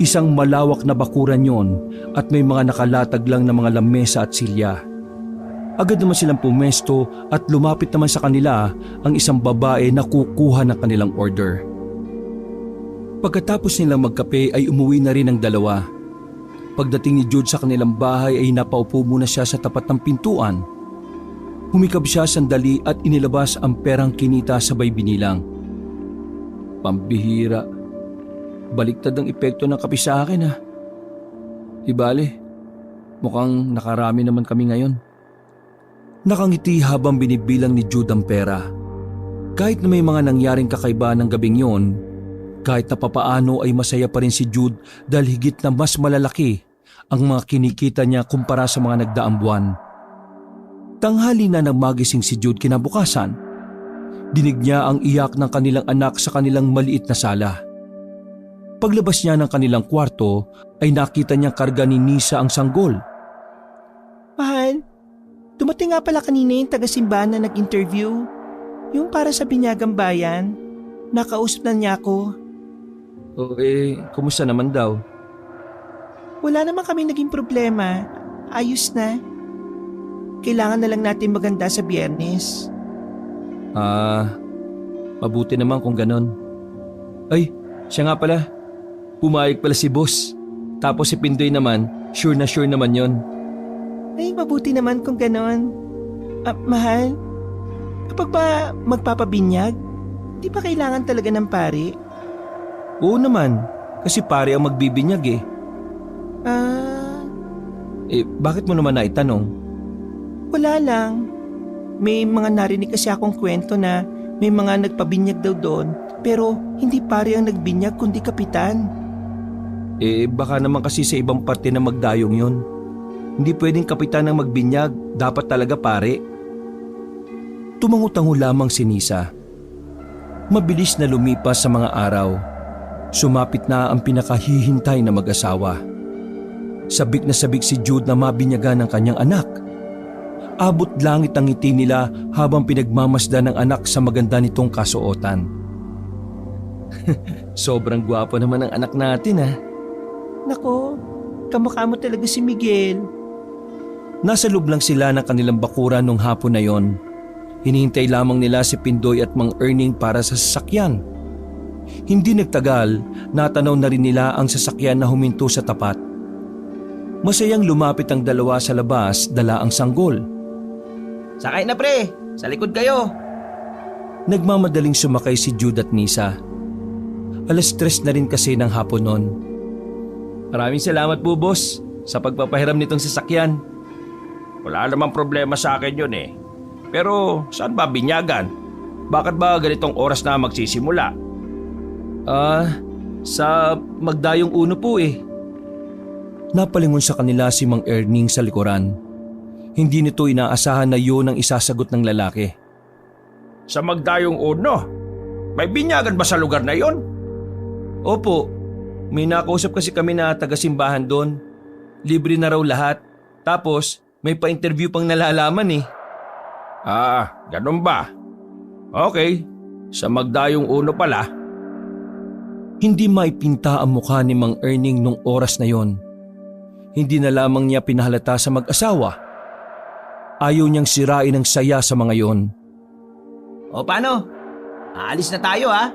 Isang malawak na bakuran yon at may mga nakalatag lang na mga lamesa at silya. Agad naman silang pumesto at lumapit naman sa kanila ang isang babae na kukuha ng kanilang order. Pagkatapos nilang magkape ay umuwi na rin ang dalawa. Pagdating ni Jude sa kanilang bahay ay napaupo muna siya sa tapat ng pintuan. Humikab siya sandali at inilabas ang perang kinita sabay binilang. Pambihira. Baliktad ang epekto ng kape sa akin ha. Di bale, mukhang nakarami naman kami ngayon. Nakangiti habang binibilang ni Jude ang pera. Kahit na may mga nangyaring kakaiba ng gabing yon, kahit na papaano ay masaya pa rin si Jude dahil higit na mas malalaki ang mga kinikita niya kumpara sa mga nagdaang buwan. Tanghali na nang magising si Jude kinabukasan. Dinig niya ang iyak ng kanilang anak sa kanilang maliit na sala. Paglabas niya ng kanilang kwarto ay nakita niyang karga ni Nisa ang sanggol. Mahal, dumating nga pala kanina yung taga-simbahan na nag-interview. Yung para sa Binyagang Bayan. Nakausap na niya ako. Kumusta naman daw? Wala naman kami naging problema. Ayos na. Kailangan na lang natin maganda sa Biyernes. Mabuti naman kung ganon. Ay, siya nga pala. Pumayag pala si boss. Tapos si Pindoy naman, sure naman yon. Ay, mabuti naman kung ganon. Mahal, kapag ba magpapabinyag, di ba kailangan talaga ng pari? Oo naman, kasi pare ang magbibinyag eh. Bakit mo naman naitanong? Wala lang. May mga narinig kasi akong kwento na may mga nagpabinyag daw doon, pero hindi pare ang nagbinyag kundi kapitan. Baka naman kasi sa ibang parte na magdayong yon. Hindi pwedeng kapitan ang magbinyag, dapat talaga pare. Tumangutango lamang si Nisa. Mabilis na lumipas sa mga araw. Sumapit na ang pinakahihintay na mag-asawa. Sabik na sabik si Jude na mabinyagan ng kanyang anak. Abot langit ang ngiti nila habang pinagmamasdan ng anak sa maganda nitong kasuotan. Sobrang gwapo naman ang anak natin ah. Nako, kamukha mo talaga si Miguel. Nasa loob lang sila ng kanilang bakuran nung hapon na yon. Hinihintay lamang nila si Pindoy at Mang Erning para sa sasakyan. Hindi nagtagal, natanaw na rin nila ang sasakyan na huminto sa tapat. Masayang lumapit ang dalawa sa labas, dala ang sanggol. Sakay na pre, sa likod kayo. Nagmamadaling sumakay si Jude at Nisa. 3:00 na rin kasi ng hapon noon. Maraming salamat po boss sa pagpapahiram nitong sasakyan. Wala namang problema sa akin yun eh. Pero saan ba binyagan? Bakit ba ganitong oras na magsisimula? Sa Magdayong Uno po eh. Napalingon sa kanila si Mang Erning sa likuran. Hindi nito inaasahan na yun ang isasagot ng lalaki. Sa Magdayong Uno? May binyagan ba sa lugar na yon? Opo, may nakausap kasi kami na taga-simbahan doon. Libre na raw lahat. Tapos may pa-interview pang nalalaman eh. Ganun ba? Okay, sa Magdayong Uno pala. Hindi maipinta ang mukha ni Mang Erning nung oras na yon. Hindi na lamang niya pinahalata sa mag-asawa. Ayaw niyang sirain ang saya sa mga yon. O paano? Aalis na tayo ha?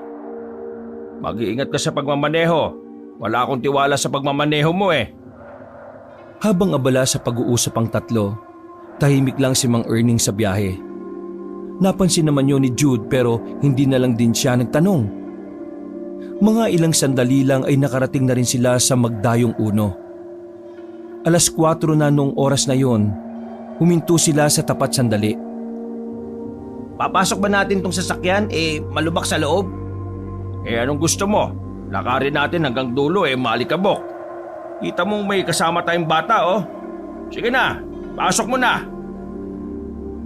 Mag-iingat ka sa pagmamaneho. Wala akong tiwala sa pagmamaneho mo eh. Habang abala sa pag-uusap ang tatlo, tahimik lang si Mang Erning sa biyahe. Napansin naman yun ni Jude pero hindi na lang din siya nagtanong. Mga ilang sandali lang ay nakarating na rin sila sa Magdayong Uno. 4:00 na nung oras na yon, huminto sila sa tapat sandali. Papasok ba natin tong sasakyan malubak sa loob? Anong gusto mo? Lakarin natin hanggang dulo malikabok. Kita mong may kasama tayong bata oh. Sige na, pasok mo na.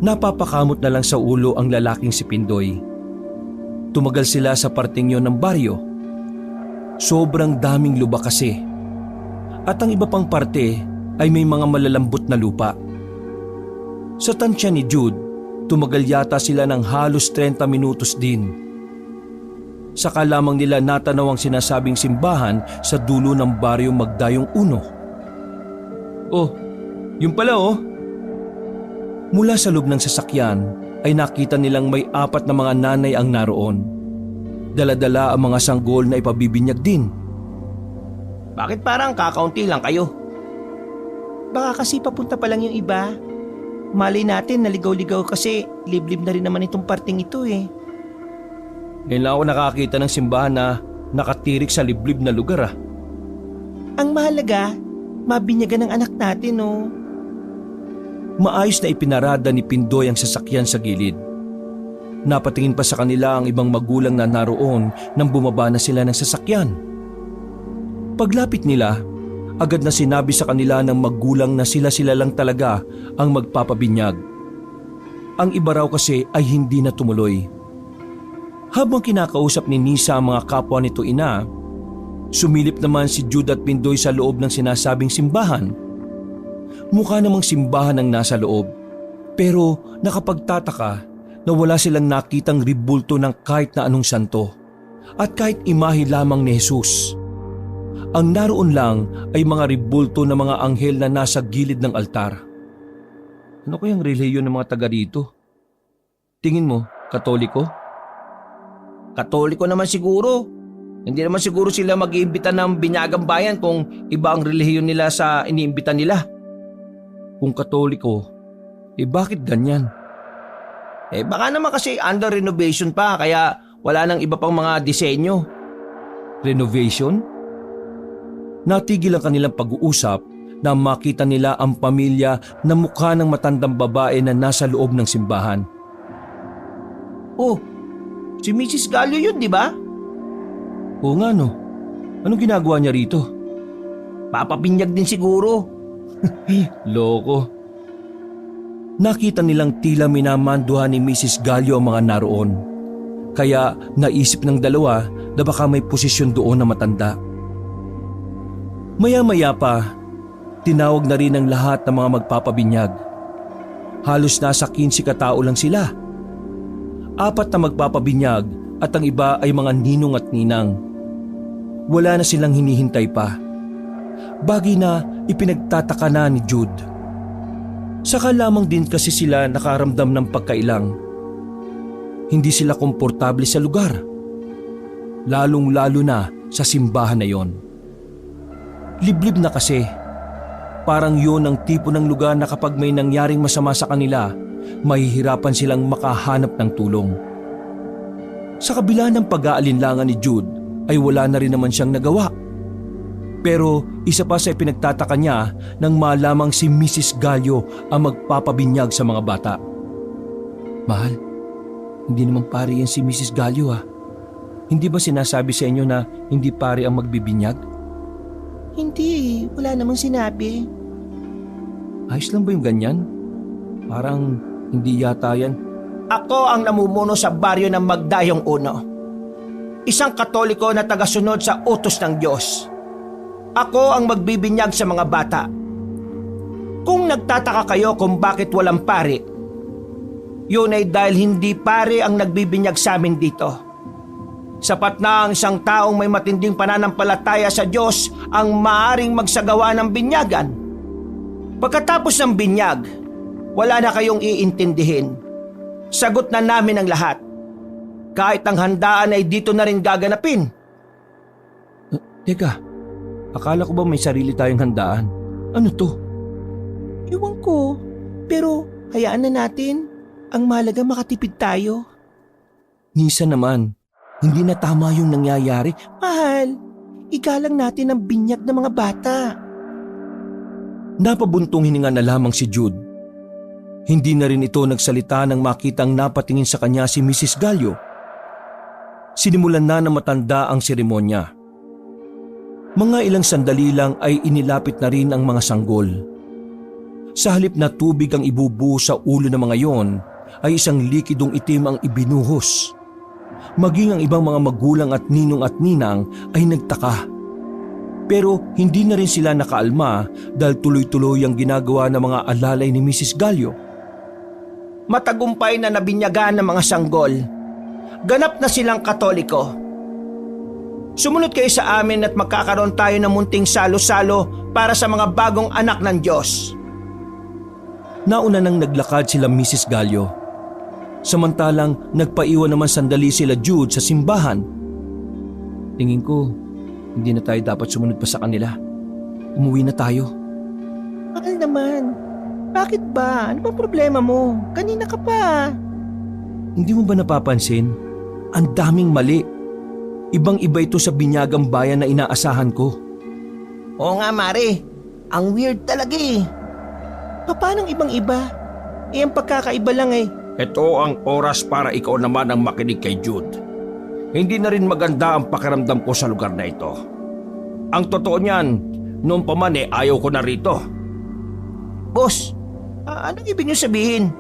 Napapakamot na lang sa ulo ang lalaking si Pindoy. Tumagal sila sa parting yon ng baryo. Sobrang daming lubak kasi. At ang iba pang parte ay may mga malalambot na lupa. Sa tansya ni Jude, tumagal yata sila ng halos 30 minutos din. Saka lamang nila natanaw ang sinasabing simbahan sa dulo ng baryo Magdayong Uno. Oh, yun pala oh. Mula sa loob ng sasakyan ay nakita nilang may 4 na mga nanay ang naroon. Dala-dala ang mga sanggol na ipabibinyag din. Bakit parang kakaunti lang kayo? Baka kasi papunta pa lang yung iba. Malay natin naligaw-ligaw kasi liblib na rin naman itong parting ito eh. Ngayon lang ako nakakita ng simbahan na nakatirik sa liblib na lugar ah. Ang mahalaga, mabinyagan ng anak natin oh. Maayos na ipinarada ni Pindoy ang sasakyan sa gilid. Napatingin pa sa kanila ang ibang magulang na naroon nang bumaba na sila ng sasakyan. Paglapit nila, agad na sinabi sa kanila ng magulang na sila-sila lang talaga ang magpapabinyag. Ang iba raw kasi ay hindi na tumuloy. Habang kinakausap ni Nisa ang mga kapwa nito ina, sumilip naman si Jude at Pindoy sa loob ng sinasabing simbahan. Mukha namang simbahan ang nasa loob, pero nakapagtataka na wala silang nakitang ribulto ng kahit na anong santo at kahit imahe lamang ni Jesus. Ang naroon lang ay mga ribulto ng mga anghel na nasa gilid ng altar. Ano kayang relihiyon ng mga taga rito? Tingin mo, Katoliko? Katoliko naman siguro. Hindi naman siguro sila mag-iimbita ng binyagang bayan kung iba ang relihiyon nila sa iniimbita nila. Kung Katoliko, bakit ganyan? Baka naman kasi under renovation pa kaya wala nang iba pang mga disenyo. Renovation? Natigil ang kanilang pag-uusap na makita nila ang pamilya na mukha ng matandang babae na nasa loob ng simbahan. Oh, si Mrs. Gallo yun, di ba? Oo nga no, anong ginagawa niya rito? Papabinyag din siguro. Loko. Nakita nilang tila minamanduhan ni Mrs. Gallo ang mga naroon. Kaya naisip ng dalawa na baka may posisyon doon na matanda. Maya-maya pa, tinawag na rin ang lahat ng mga magpapabinyag. Halos nasa 15 katao lang sila. 4 na magpapabinyag at ang iba ay mga ninong at ninang. Wala na silang hinihintay pa. Bagay na ipinagtataka na ni Jude. Saka lamang din kasi sila nakaramdam ng pagkailang. Hindi sila komportable sa lugar. Lalong-lalo na sa simbahan na yon. Liblib na kasi. Parang yon ang tipo ng lugar na kapag may nangyaring masama sa kanila, mahihirapan silang makahanap ng tulong. Sa kabila ng pag-aalinlangan ni Jude ay wala na rin naman siyang nagawa. Pero isa pa sa ipinagtataka niya nang malamang si Mrs. Gallo ang magpapabinyag sa mga bata. Mahal, hindi naman pare yan si Mrs. Gallo ah. Hindi ba sinasabi sa inyo na hindi pare ang magbibinyag? Hindi, wala namang sinabi. Ayos lang ba yung ganyan? Parang hindi yata yan. Ako ang namumuno sa baryo ng Magdayong Uno. Isang Katoliko na tagasunod sa utos ng Diyos. Ako ang magbibinyag sa mga bata. Kung nagtataka kayo kung bakit walang pari, yun ay dahil hindi pari ang nagbibinyag sa amin dito. Sapat na ang isang taong may matinding pananampalataya sa Diyos ang maaring magsagawa ng binyagan. Pagkatapos ng binyag, wala na kayong iintindihin. Sagot na namin ang lahat. Kahit ang handaan ay dito na rin gaganapin. Teka, akala ko ba may sarili tayong handaan? Ano to? Iwan ko, pero hayaan na natin. Ang mahalaga makatipid tayo. Nisa naman, hindi na tama yung nangyayari. Mahal, igalang natin ang binyag ng mga bata. Napabuntong hininga na lamang si Jude. Hindi na rin ito nagsalita nang makitang napatingin sa kanya si Mrs. Gallo. Sinimulan na ng matanda ang seremonya. Mga ilang sandali lang ay inilapit na rin ang mga sanggol. Sa halip na tubig ang ibubuo sa ulo ng mga yon, ay isang likidong itim ang ibinuhos. Maging ang ibang mga magulang at ninong at ninang ay nagtaka. Pero hindi na rin sila nakaalma dahil tuloy-tuloy ang ginagawa ng mga alalay ni Mrs. Gallo. Matagumpay na nabinyagan ng mga sanggol. Ganap na silang Katoliko. Sumunod kayo sa amin at magkakaroon tayo ng munting salo-salo para sa mga bagong anak ng Diyos. Nauna nang naglakad sila Mrs. Gallo. Samantalang nagpaiwan naman sandali sila Jude sa simbahan. Tingin ko, hindi na tayo dapat sumunod pa sa kanila. Umuwi na tayo. Mahal naman. Bakit ba? Ano bang problema mo? Kanina ka pa. Hindi mo ba napapansin? Ang daming mali. Ibang-iba ito sa binyagang bayan na inaasahan ko. Oo nga, Mare. Ang weird talaga eh. Paano ibang-iba? Ang pagkakaiba lang eh. Ito ang oras para ikaw naman ang makinig kay Jude. Hindi na rin maganda ang pakiramdam ko sa lugar na ito. Ang totoo niyan, noon pa man ayaw ko na rito. Boss, anong ibig niyo sabihin?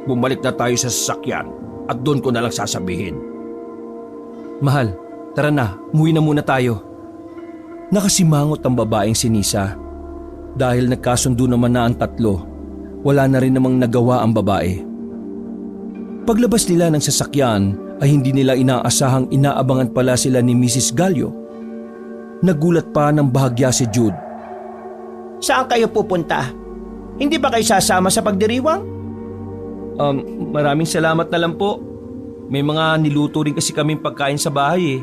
Bumalik na tayo sa sasakyan at doon ko na lang sasabihin. Mahal, tara na, umuwi na muna tayo. Nakasimangot ang babaeng si Nisa. Dahil nagkasundo naman na ang tatlo, wala na rin namang nagawa ang babae. Paglabas nila ng sasakyan ay hindi nila inaasahang inaabangan pala sila ni Mrs. Gallo. Nagulat pa ng bahagya si Jude. Saan kayo pupunta? Hindi ba kayo sasama sa pagdiriwang? Maraming salamat na lang po. May mga niluto rin kasi kaming pagkain sa bahay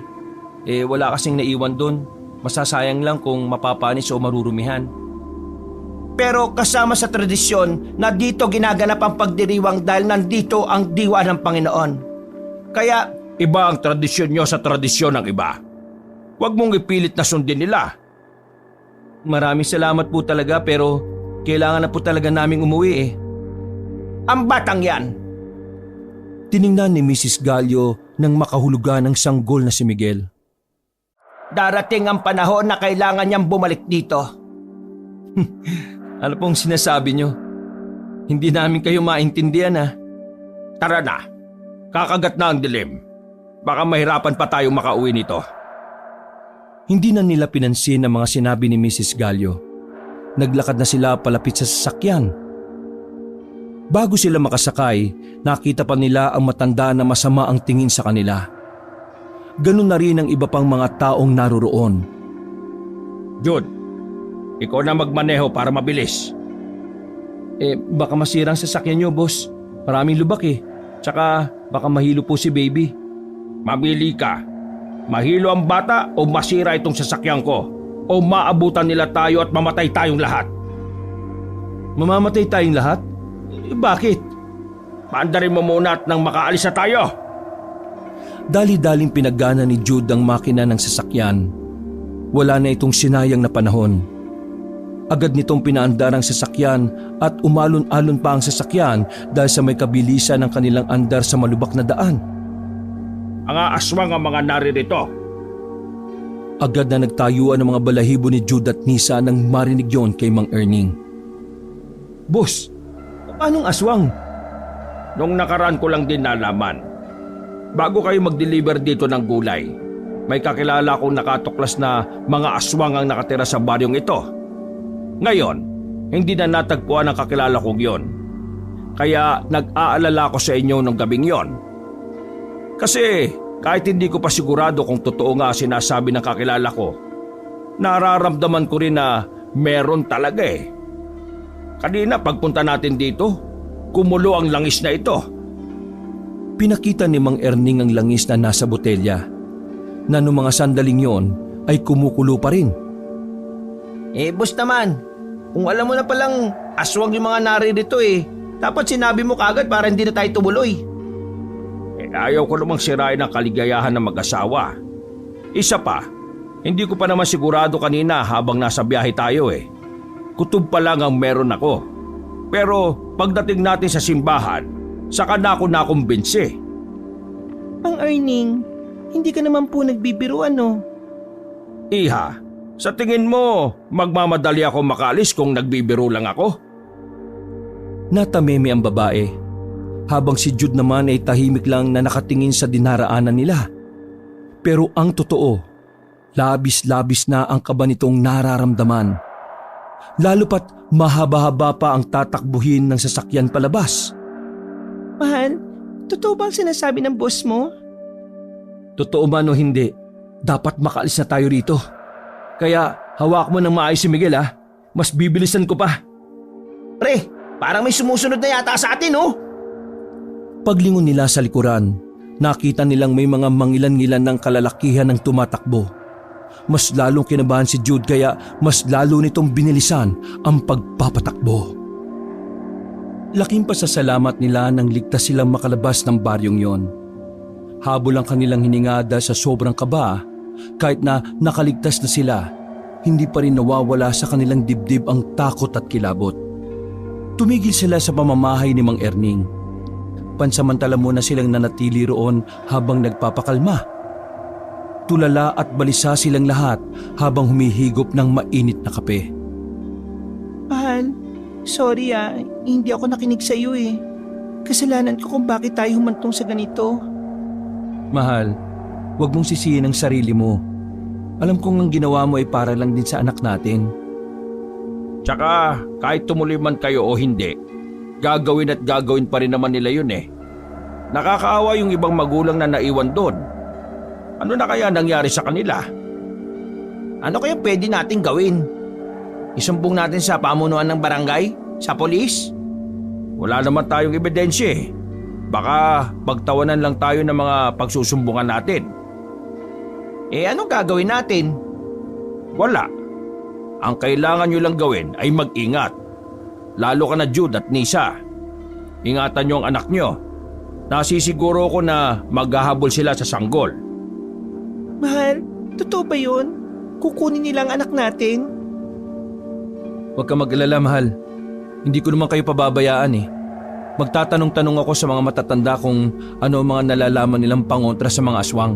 eh. Wala kasing naiwan doon. Masasayang lang kung mapapanis o marurumihan. Pero kasama sa tradisyon na dito ginaganap ang pagdiriwang dahil nandito ang diwa ng Panginoon. Kaya Iba ang tradisyon nyo sa tradisyon ng iba. Huwag mong ipilit na sundin nila. Maraming salamat po talaga pero kailangan na po talaga naming umuwi eh. ang batang yan, Tiningnan ni Mrs. Gallo nang makahulugan ng sanggol na si Miguel. darating ang panahon na kailangan niyang bumalik dito. Ano pong sinasabi nyo? Hindi namin kayo maintindihan ah. Tara na. Kakagat na ang dilim. Baka mahirapan pa tayong makauwi nito. Hindi na nila pinansin ang mga sinabi ni Mrs. Gallo. Naglakad na sila palapit sa sasakyan. Bago sila makasakay, nakita pa nila ang matanda na masama ang tingin sa kanila. Ganun na rin ang iba pang mga taong naroroon. Jude, ikaw na magmaneho para mabilis. Baka masira ang sasakyan nyo, boss. Maraming lubak eh. Tsaka baka mahilo po si baby. Mamili ka. Mahilo ang bata o masira itong sasakyan ko o maabutan nila tayo at mamatay tayong lahat. Mamamatay tayong lahat? Bakit? Paandarin mo muna at nang makaalis na tayo. Dali-daling pinagana ni Jude ang makina ng sasakyan. Wala na itong sinayang na panahon. Agad nitong pinaandar ang sasakyan at umalon-alon pa ang sasakyan dahil sa may kabilisan ng kanilang andar sa malubak na daan. Ang aswang ang mga naririto. Agad na nagtayuan ang mga balahibo ni Jude at Nisa nang marinig yon kay Mang Erning. Boss, anong aswang? Nung nakaraan ko lang din nalaman. Bago kayo mag-deliver dito ng gulay, may kakilala akong nakatuklas na mga aswang ang nakatira sa baryong ito. Ngayon, hindi na natagpuan ang kakilala kong yon. Kaya nag-aalala ko sa inyo nung gabing yon. Kasi kahit hindi ko pa sigurado kung totoo nga sinasabi ng kakilala ko, nararamdaman ko rin na meron talaga eh. Kanina pagpunta natin dito, kumulo ang langis na ito. Pinakita ni Mang Erning ang langis na nasa botelya, na noong mga sandaling yon ay kumukulo pa rin. Boss naman, kung alam mo na palang aswang yung mga naririto dapat sinabi mo kagad para hindi na tayo tumuloy. Ayaw ko namang sirain ang kaligayahan ng mag-asawa. Isa pa, hindi ko pa naman sigurado kanina habang nasa biyahe tayo eh. Kutob pa lang ang meron ako. Pero pagdating natin sa simbahan, saka na ako nakumbinsi. Mang Erning, hindi ka naman po nagbibiro ano? Iha, sa tingin mo, magmamadali ako makaalis kung nagbibiro lang ako? Natameme ang babae, habang si Jude naman ay tahimik lang na nakatingin sa dinaraanan nila. Pero ang totoo, labis-labis na ang kaba nitong nararamdaman. Lalo pat mahaba-haba pa ang tatakbuhin ng sasakyan palabas. Mahal, totoo ba ang sinasabi ng boss mo? Totoo man o hindi, dapat makaalis na tayo rito. Kaya hawak mo ng maayos si Miguel ha. Mas bibilisan ko pa. Pre, parang may sumusunod na yata sa atin Paglingon nila sa likuran, nakita nilang may mga mangilan-ngilan ng kalalakihan ng tumatakbo. Mas lalong kinabahan si Jude kaya mas lalo nitong binilisan ang pagpapatakbo. Laking pasasalamat nila nang ligtas silang makalabas ng baryong yon. Habol ang kanilang hininga dahil sa sobrang kaba, kahit na nakaligtas na sila, hindi pa rin nawawala sa kanilang dibdib ang takot at kilabot. Tumigil sila sa pamamahay ni Mang Erning. Pansamantala muna silang nanatili roon habang nagpapakalma. Tulala at balisa silang lahat habang humihigop ng mainit na kape. Mahal, sorry hindi ako nakinig sa iyo Kasalanan ko kung bakit tayo humantong sa ganito. Mahal, Huwag mong sisihin ang sarili mo. Alam kong ang ginawa mo ay para lang din sa anak natin. Tsaka kahit tumuloy man kayo o hindi, gagawin at gagawin pa rin naman nila yun eh. Nakakaawa yung ibang magulang na naiwan doon. Ano na kaya nangyari sa kanila? Ano kaya pwede nating gawin? Isumbong natin sa pamunuan ng barangay? Sa polis? Wala naman tayong ebidensya eh. Baka pagtawanan lang tayo ng mga pagsusumbungan natin. Anong gagawin natin? Wala. Ang kailangan nyo lang gawin ay mag-ingat. Lalo ka na Jude at Nisa. Ingatan nyo ang anak nyo. Nasisiguro ko na maghahabol sila sa sanggol. Mahal, totoo ba yun? Kukunin nilang anak natin? Huwag ka mag-alala, mahal. Hindi ko naman kayo pababayaan eh. Magtatanong-tanong ako sa mga matatanda kung ano ang mga nalalaman nilang pangontra sa mga aswang.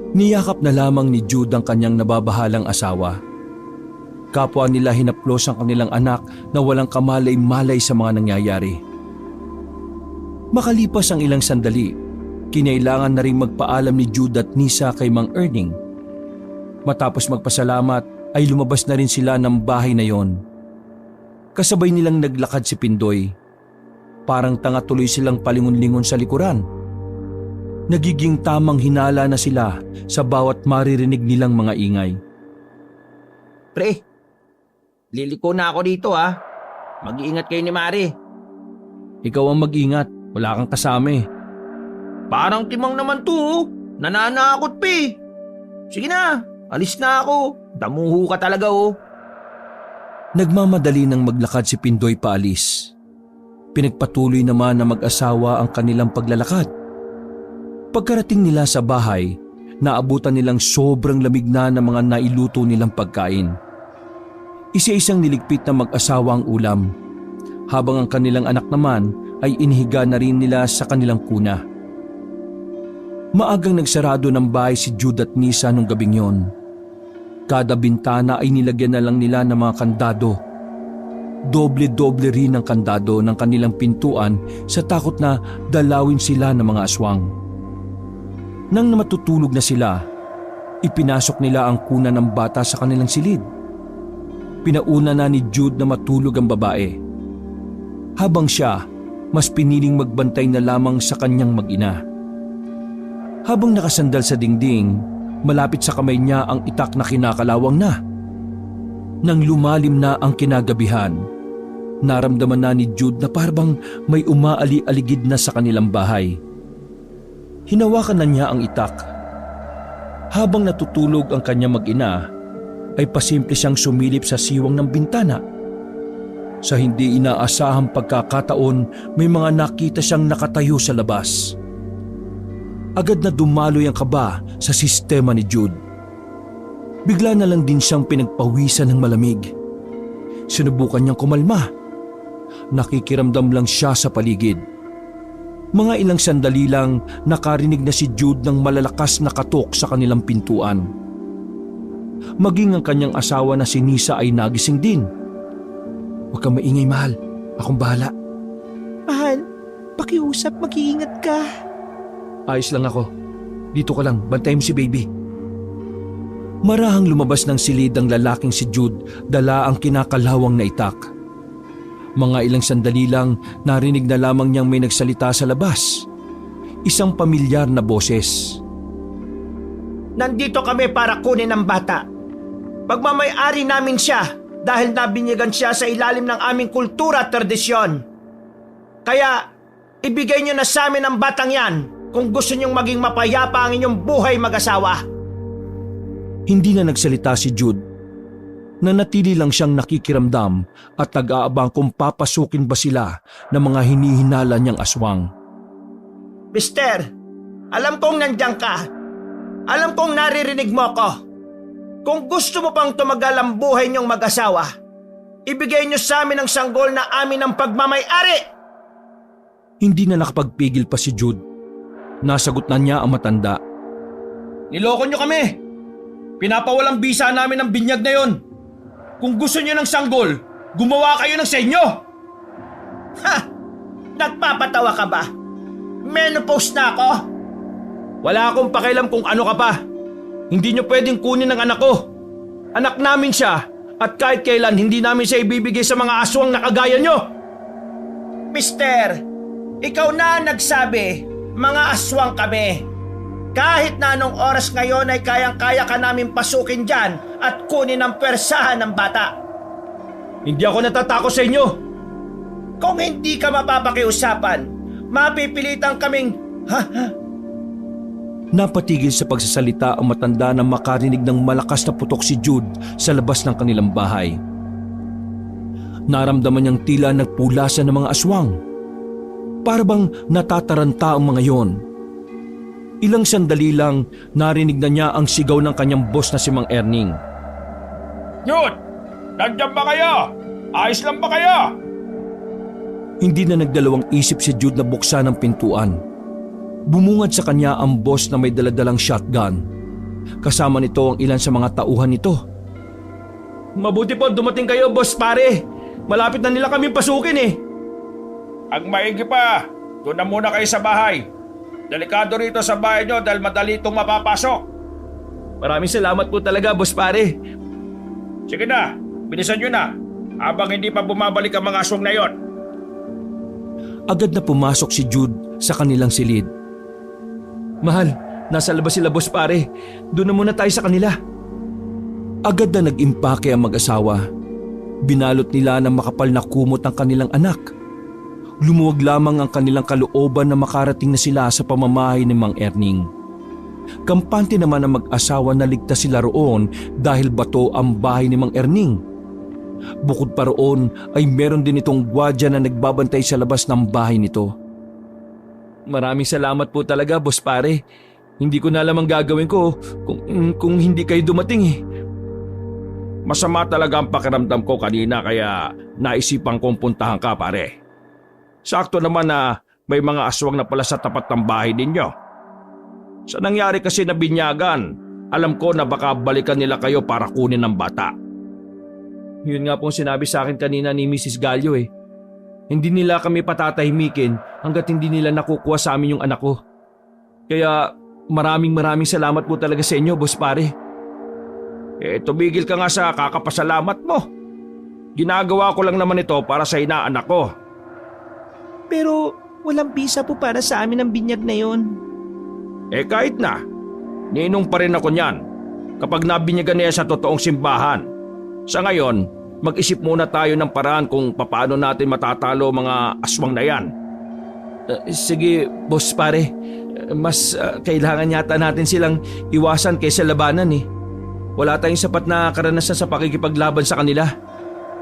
Niyakap na lamang ni Jude ang kanyang nababahalang asawa. Kapwa nila hinaplos ang kanilang anak na walang kamalay-malay sa mga nangyayari. Makalipas ang ilang sandali, kinailangan na rin magpaalam ni Jude at Nisa kay Mang Erning. Matapos magpasalamat ay lumabas na rin sila ng bahay na yon. Kasabay nilang naglakad si Pindoy. Parang tanga tuloy silang palingon-lingon sa likuran. Nagiging tamang hinala na sila sa bawat maririnig nilang mga ingay. Pre, liliko na ako dito ha. Mag-iingat kayo ni Mari. Ikaw ang mag-ingat, wala kang kasama eh. Parang timang naman to. Nananakot pa eh. Sige na, alis na ako. Damuho ka talaga oh. Nagmamadali nang maglakad si Pindoy paalis. Pinagpatuloy naman na mag-asawa ang kanilang paglalakad. Pagkarating nila sa bahay, naabutan nilang sobrang lamig na ng mga nailuto nilang pagkain. Isa-isang niligpit na mag-asawa ang ulam, habang ang kanilang anak naman ay inihiga na rin nila sa kanilang kuna. Maagang nagsarado ng bahay si Jude at Nisa nung gabing yon. Kada bintana ay nilagyan na lang nila ng mga kandado. Doble-doble rin ang kandado ng kanilang pintuan sa takot na dalawin sila ng mga aswang. Nang matutulog na sila, ipinasok nila ang kuna ng bata sa kanilang silid. Pinauna na ni Jude na matulog ang babae. Habang siya, mas piniling magbantay na lamang sa kanyang mag-ina. Habang nakasandal sa dingding, malapit sa kamay niya ang itak na kinakalawang na. Nang lumalim na ang kinagabihan, naramdaman na ni Jude na parang may umaali-aligid na sa kanilang bahay. Hinawakan na niya ang itak. Habang natutulog ang kanyang mag-ina, ay pasimple siyang sumilip sa siwang ng bintana. Sa hindi inaasahang pagkakataon, may mga nakita siyang nakatayo sa labas. Agad na dumaloy ang kaba sa sistema ni Jude. Bigla na lang din siyang pinagpawisan ng malamig. Sinubukan niyang kumalma. Nakikiramdam lang siya sa paligid. Mga ilang sandali lang nakarinig na si Jude ng malalakas na katok sa kanilang pintuan. Maging ang kanyang asawa na si Nisa ay nagising din. Huwag kang maingay, mahal. Akong bahala. Mahal, pakiusap, mag-iingat ka. Ayos lang ako. Dito ka lang, bantayin mo si baby. Marahang lumabas ng silid ang lalaking si Jude, dala ang kinakalawang na itak. Mga ilang sandali lang narinig na lamang niyang may nagsalita sa labas. Isang pamilyar na boses. Nandito kami para kunin ang bata. Pagmamay-ari namin siya dahil nabinyagan siya sa ilalim ng aming kultura at tradisyon. Kaya ibigay niyo na sa amin ang batang yan kung gusto niyong maging mapayapa ang inyong buhay mag-asawa. Hindi na nagsalita si Jude. Nanatili lang siyang nakikiramdam at nag-aabang kung papasukin ba sila ng mga hinihinala niyang aswang. Mister, alam kong nandiyan ka. Alam kong naririnig mo ko. Kung gusto mo pang tumagal ang buhay niyong mag-asawa, ibigay niyo sa amin ang sanggol na amin ang pagmamay-ari. Hindi na nakapagpigil pa si Jude. Nasagot na niya ang matanda. Niloko nyo kami! Pinapawalang bisa namin ang binyag na yon. Kung gusto nyo ng sanggol, gumawa kayo ng sa inyo! Ha! Nagpapatawa ka ba? Menopause na ako? Wala akong pakialam kung ano ka pa. Hindi niyo pwedeng kunin ang anak ko. Anak namin siya at kahit kailan hindi namin siya ibibigay sa mga aswang na kagaya niyo. Mister, ikaw na nagsabi, mga aswang kami. Kahit na anong oras ngayon ay kayang-kaya ka namin pasukin dyan at kunin ang pwersahan ng bata. Hindi ako natatakot sa inyo. Kung hindi ka mapapakiusapan, mapipilitan kaming Napatigil sa pagsasalita ang matanda nang makarinig ng malakas na putok si Jude sa labas ng kanilang bahay. Naramdaman niyang tila nagpulasan ng mga aswang. Para bang natataranta ang mga yon. Ilang sandali lang narinig na niya ang sigaw ng kanyang boss na si Mang Erning. Jude! Nandiyan ba kayo? Ayos lang ba kayo? Hindi na nagdalawang isip si Jude na buksan ang pintuan. Bumungad sa kanya ang boss na may daladalang shotgun. Kasama nito ang ilan sa mga tauhan nito. Mabuti po dumating kayo, boss pare. Malapit na nila kami pasukin eh. Ang maigi pa, doon na muna kayo sa bahay. Delikado rito sa bahay nyo dahil madali itong mapapasok. Maraming salamat po talaga, boss pare. Sige na, bilisan nyo na. Habang hindi pa bumabalik ang mga aswang na yon. Agad na pumasok si Jude sa kanilang silid. Mahal, nasa labas sila boss pare. Doon na muna tayo sa kanila. Agad na nag-impake ang mag-asawa. Binalot nila ng makapal na kumot ang kanilang anak. Lumuwag lamang ang kanilang kalooban na makarating na sila sa pamamahay ni Mang Erning. Kampante naman ang mag-asawa na ligtas sila roon dahil bato ang bahay ni Mang Erning. Bukod pa roon ay meron din itong gwadya na nagbabantay sa labas ng bahay nito. Maraming salamat po talaga, boss pare. Hindi ko na alam ang gagawin ko kung hindi kayo dumating eh. Masama talaga ang pakiramdam ko kanina kaya naisipan kong puntahan ka pare. Sakto naman na may mga aswang na pala sa tapat ng bahay ninyo. Sa nangyari kasi na binyagan, alam ko na baka balikan nila kayo para kunin ang bata. Yun nga pong sinabi sa akin kanina ni Mrs. Gallo eh. Hindi nila kami patatahimikin hanggat hindi nila nakukuha sa amin yung anak ko. Kaya maraming salamat po talaga sa inyo, boss pare. Tumigil ka nga sa kakapasalamat mo. Ginagawa ko lang naman ito para sa inaanak ko. Pero walang bisa po para sa amin ang binyag na yon. Kahit na, ninong pa rin ako niyan kapag nabinyagan niya sa totoong simbahan. Sa ngayon, mag-isip muna tayo ng paraan kung paano natin matatalo mga aswang na yan. Sige, boss pare. Mas kailangan yata natin silang iwasan kaysa labanan eh. Wala tayong sapat na karanasan sa pakikipaglaban sa kanila.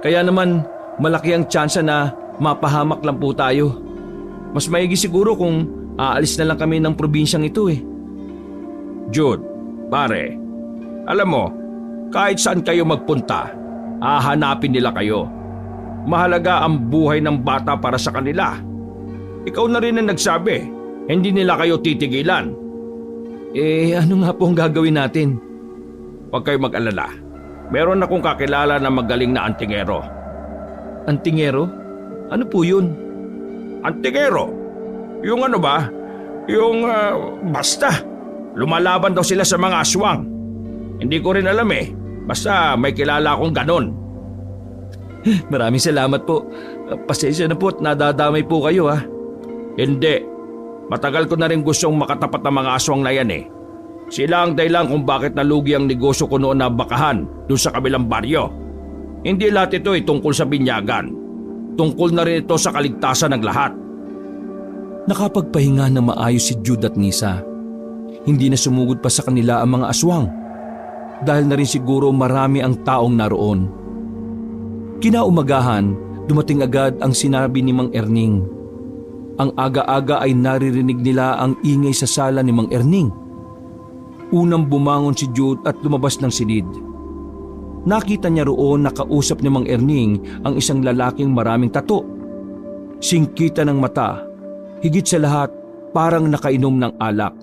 Kaya naman, malaki ang tsansa na mapahamak lang po tayo. Mas maigi siguro kung aalis na lang kami ng probinsyang ito eh. Jude, pare, alam mo, kahit saan kayo magpunta, hahanapin nila kayo. Mahalaga ang buhay ng bata para sa kanila. Ikaw na rin ang nagsabi, hindi nila kayo titigilan. Ano nga po ang gagawin natin? Huwag kayo mag-alala. Meron akong kakilala na magaling na antingero. Antingero? Ano po yun? Antingero? Yung ano ba? Yung basta. Lumalaban daw sila sa mga aswang. Hindi ko rin alam eh. Basta may kilala akong ganon. Maraming salamat po. Pasensya na po at nadadamay po kayo ha. Hindi. Matagal ko na rin gustong makatapat ng mga aswang na yan eh. Sila ang dahilan kung bakit nalugi ang negosyo ko noon na bakahan doon sa kabilang baryo. Hindi lahat ito ay tungkol sa binyagan. Tungkol na rin ito sa kaligtasan ng lahat. Nakapagpahinga na maayos si Jude at Nisa. Hindi na sumugod pa sa kanila ang mga aswang. Dahil na rin siguro marami ang taong naroon. Kinaumagahan, dumating agad ang sinabi ni Mang Erning. Ang aga-aga ay naririnig nila ang ingay sa sala ni Mang Erning. Unang bumangon si Jude at lumabas ng silid. Nakita niya roon na kausap ni Mang Erning ang isang lalaking maraming tato. Singkita ng mata, higit sa lahat parang nakainom ng alak.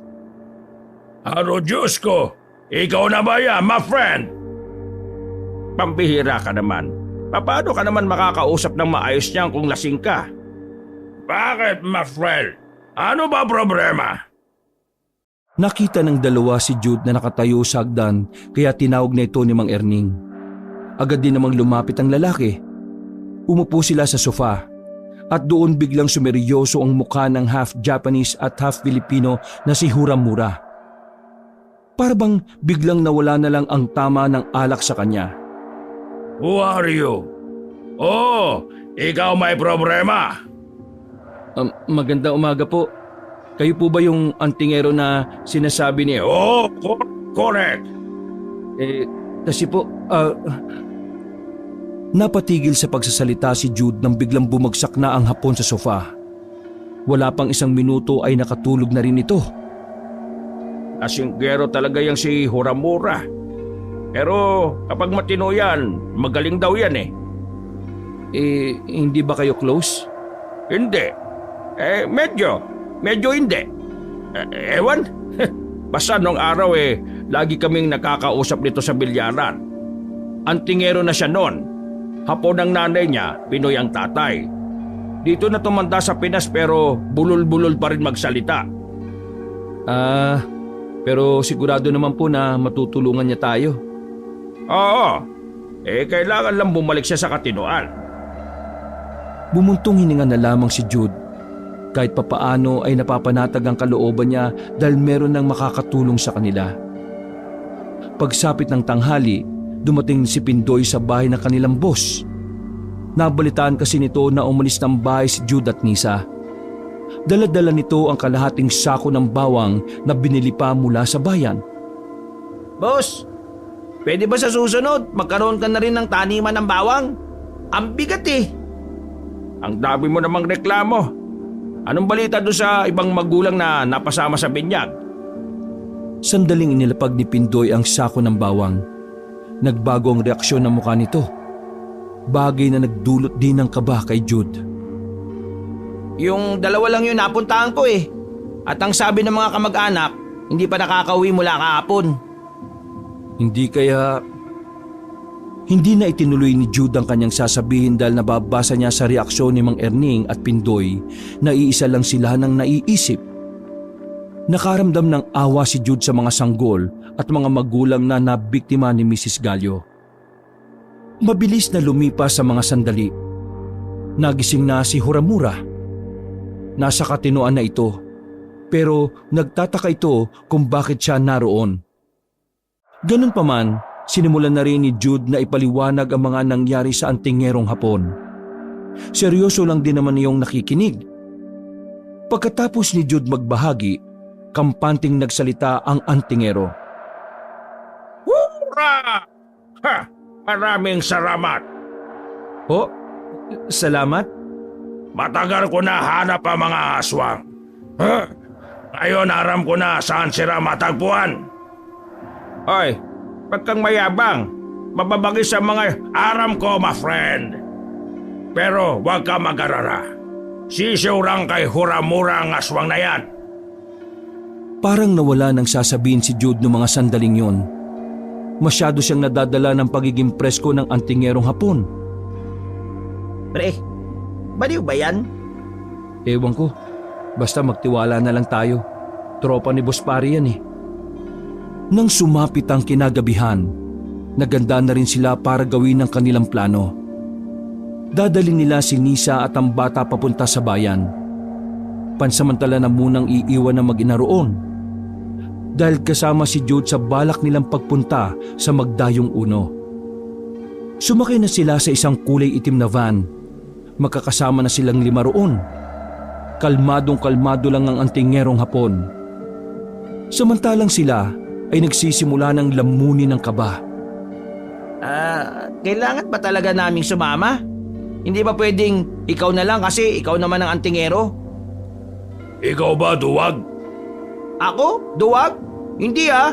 Aro Diyos ko! Ikaw na ba yan, my friend? Pambihira ka naman. Paano ka naman makakausap ng maayos niyan kung lasing ka? Bakit, my friend? Ano ba problema? Nakita ng dalawa si Jude na nakatayo sa hagdan kaya tinawag na ito ni Mang Erning. Agad din namang lumapit ang lalaki. Umupo sila sa sofa at doon biglang sumeryoso ang mukha ng half Japanese at half Filipino na si Huramura. Para bang biglang nawala na lang ang tama ng alak sa kanya. Who are you? Oh, ikaw may problema. Magandang umaga po. Kayo po ba yung antingero na sinasabi niya? Oh, correct. Kasi po, napatigil sa pagsasalita si Jude nang biglang bumagsak na ang hapon sa sofa. Wala pang isang minuto ay nakatulog na rin ito. Asinggero talaga yang si Huramura. Pero kapag matino yan, magaling daw yan eh. Hindi ba kayo close? Hindi. Medyo hindi. Ewan? Basta nung araw lagi kaming nakakausap nito sa bilyaran. Antingero na siya noon. Hapon ang nanay niya, Pinoy ang tatay. Dito na tumanda sa Pinas pero bulol-bulol pa rin magsalita. Pero sigurado naman po na matutulungan niya tayo. Oo. Kailangan lang bumalik siya sa katinoan. Bumuntong hininga na lamang si Jude. Kahit papaano ay napapanatag ang kalooban niya dahil meron nang makakatulong sa kanila. Pagsapit ng tanghali, dumating si Pindoy sa bahay ng kanilang boss. Nabalitaan kasi nito na umalis ng bahay si Jude at Nisa. Dala-dala nito ang kalahating sako ng bawang na binili pa mula sa bayan. Boss, pwede ba sa susunod magkaroon ka na rin ng taniman ng bawang? Ang bigat eh. Ang dami mo namang reklamo. Anong balita doon sa ibang magulang na napasama sa binyag? Sandaling inilapag ni Pindoy ang sako ng bawang. Nagbago ang reaksyon ng mukha nito. Bagay na nagdulot din ng kaba kay Jude. Yung dalawa lang yun napuntahan ko eh. At ang sabi ng mga kamag-anak, hindi pa nakakauwi mula kahapon. Hindi na itinuloy ni Jude ang kanyang sasabihin dahil nababasa niya sa reaksyon ni Mang Erning at Pindoy na iisa lang sila ng naiisip. Nakaramdam ng awa si Jude sa mga sanggol at mga magulang na nabiktima ni Mrs. Gallo. Mabilis na lumipas sa mga sandali. Nagising na si Huramura. Nasa katinoan na ito, pero nagtataka ito kung bakit siya naroon. Ganun pa man, sinimulan na rin ni Jude na ipaliwanag ang mga nangyari sa antingerong hapon. Seryoso lang din naman yung nakikinig. Pagkatapos ni Jude magbahagi, kampanting nagsalita ang antingero. Hurra! Ha! Maraming salamat. Oh, salamat? Matagal ko na hanap ang mga aswang. Ngayon aram ko na saan sila matagpuan. Hoy, pag kang mayabang, mababagi sa mga aram ko, my friend. Pero huwag ka mag-alala. Sisiurang kay Huramura ang aswang na yan. Parang nawala nang sasabihin si Jude noong mga sandaling yon. Masyado siyang nadadala ng pagiging presko ng antingerong hapon. Pre, baliw ba yan? Ewan ko, basta magtiwala na lang tayo. Tropa ni Boss Pari yan eh. Nang sumapit ang kinagabihan, naganda na rin sila para gawin ang kanilang plano. Dadalhin nila si Nisa at ang bata papunta sa bayan. Pansamantala na munang iiwan ng mag-ina roon. Dahil kasama si Jude sa balak nilang pagpunta sa Magdayong Uno. Sumakay na sila sa isang kulay itim na van. Magkakasama na silang 5 roon. Kalmadong-kalmado lang ang antingerong hapon. Samantalang sila ay nagsisimula ng lamunin ng kaba. Kailangan ba talaga naming sumama? Hindi ba pwedeng ikaw na lang kasi ikaw naman ang antingero? Ikaw ba, Duwag? Ako? Duwag? Hindi ah.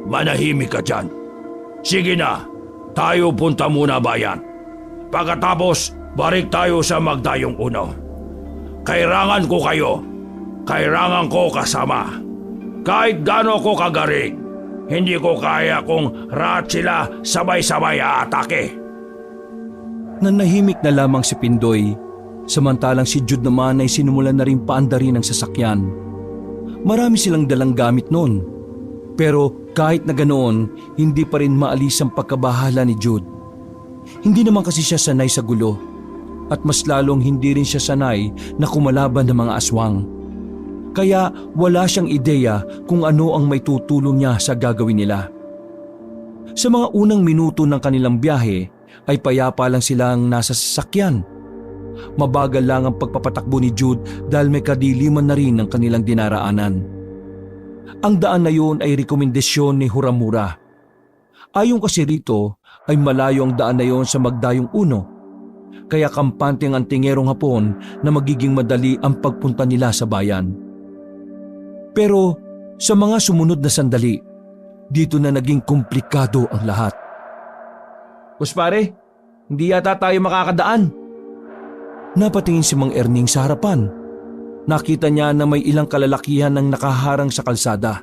Manahimik ka dyan. Sige na, tayo punta muna bayan. Pagkatapos, balik tayo sa Magdayong Uno. Kailangan ko kayo. Kailangan ko kasama. Kahit gaano ko kagaling, hindi ko kaya kung rat sila sabay-sabay aatake. Nanahimik na lamang si Pindoy, samantalang si Jude naman ay sinumulan na rin paandarin ng sasakyan. Marami silang dalang gamit noon. Pero kahit na ganoon, hindi pa rin maalis ang pagkabahala ni Jude. Hindi naman kasi siya sanay sa gulo at mas lalong hindi rin siya sanay na kumalaban ng mga aswang. Kaya wala siyang ideya kung ano ang may tutulong niya sa gagawin nila. Sa mga unang minuto ng kanilang biyahe ay payapa lang silang nasa sasakyan. Mabagal lang ang pagpapatakbo ni Jude dahil may kadiliman na rin ang kanilang dinaraanan. Ang daan na yun ay rekomendasyon ni Huramura. Ayon kasi rito ay malayo ang daan na yun sa Magdayong Uno. Kaya kampante ang antingerong Hapon na magiging madali ang pagpunta nila sa bayan. Pero sa mga sumunod na sandali, dito na naging komplikado ang lahat. Boss pare, hindi yata tayo makakadaan. Napatingin si Mang Erning sa harapan. Nakita niya na may ilang kalalakihan ang nakaharang sa kalsada.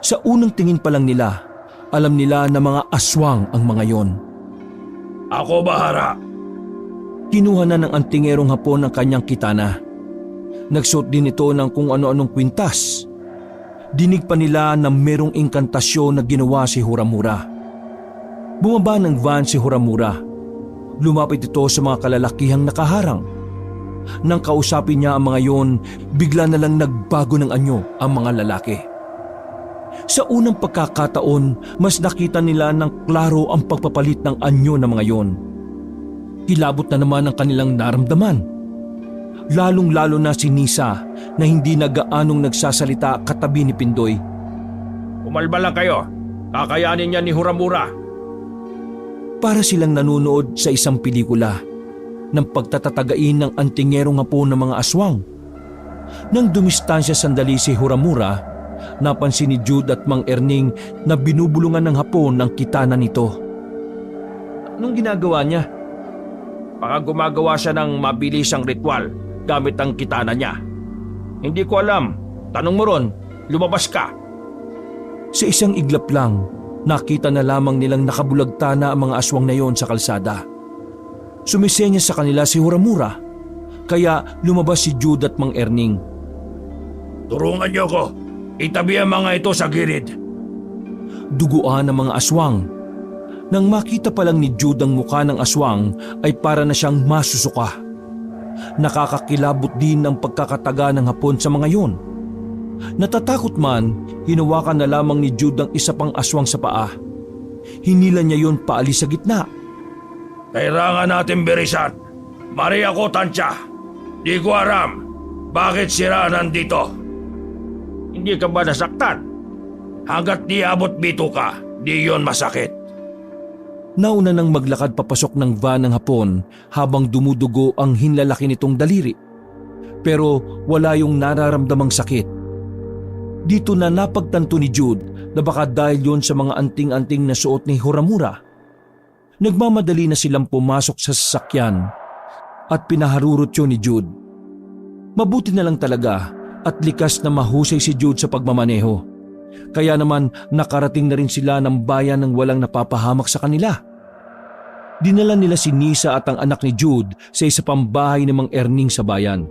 Sa unang tingin pa lang nila, alam nila na mga aswang ang mga yon. Ako bahara. Kinuha na ng antingerong Hapon ang kanyang kitana. Nagsuot din ito ng kung ano-anong kwintas. Dinig pa nila na merong inkantasyon na ginawa si Huramura. Bumaba ng van si Huramura. Lumapit ito sa mga kalalakihang nakaharang. Nang kausapin niya ang mga yon, bigla na lang nagbago ng anyo ang mga lalaki. Sa unang pagkakataon, mas nakita nila ng klaro ang pagpapalit ng anyo ng mga yon. Kilabot na naman ang kanilang naramdaman. Lalong-lalo na si Nisa na hindi na gaanong nagsasalita katabi ni Pindoy. Umalma lang kayo. Kakayanin niya ni Huramura. Para silang nanonood sa isang pelikula ng pagtatatagain ng antingerong Hapon ng mga aswang. Nang dumistansya sandali si Huramura, napansin ni Jude at Mang Erning na binubulungan ng Hapon ang kitana nito. Anong ginagawa niya? Baka gumagawa siya ng mabilisang ritual gamit ang kitana niya. Hindi ko alam. Tanong mo ron, lumabas ka. Sa isang iglap lang, nakita na lamang nilang nakabulagta na ang mga aswang na yon sa kalsada. Sumisenya sa kanila si Huramura, kaya lumabas si Jude at Mang Erning. Turungan niyo ko. Itabi ang mga ito sa gilid. Duguan ang mga aswang. Nang makita pa lang ni Jude ang mukha ng aswang ay para na siyang masusuka. Nakakakilabot din ang pagkakataga ng Hapon sa mga yon. Natatakot man, hinawakan na lamang ni Jude ang isa pang aswang sa paa. Hinila niya yon paalis sa gitna. Kailangan natin birisan. Maria ko tansya. Di ko aram. Bakit sila nandito? Hindi ka ba nasaktan? Hanggat di abot bito ka, di yon masakit. Nauna nang maglakad papasok ng van ng Hapon habang dumudugo ang hinlalaki nitong daliri. Pero wala yung nararamdamang sakit. Dito na napagtanto ni Jude na baka dahil yon sa mga anting-anting na suot ni Huramura. Nagmamadali na silang pumasok sa sasakyan at pinaharurot yun ni Jude. Mabuti na lang talaga at likas na mahusay si Jude sa pagmamaneho. Kaya naman nakarating na rin sila ng bayan ng walang napapahamak sa kanila. Dinala nila si Nisa at ang anak ni Jude sa isa pang bahay ng Mang Erning sa bayan.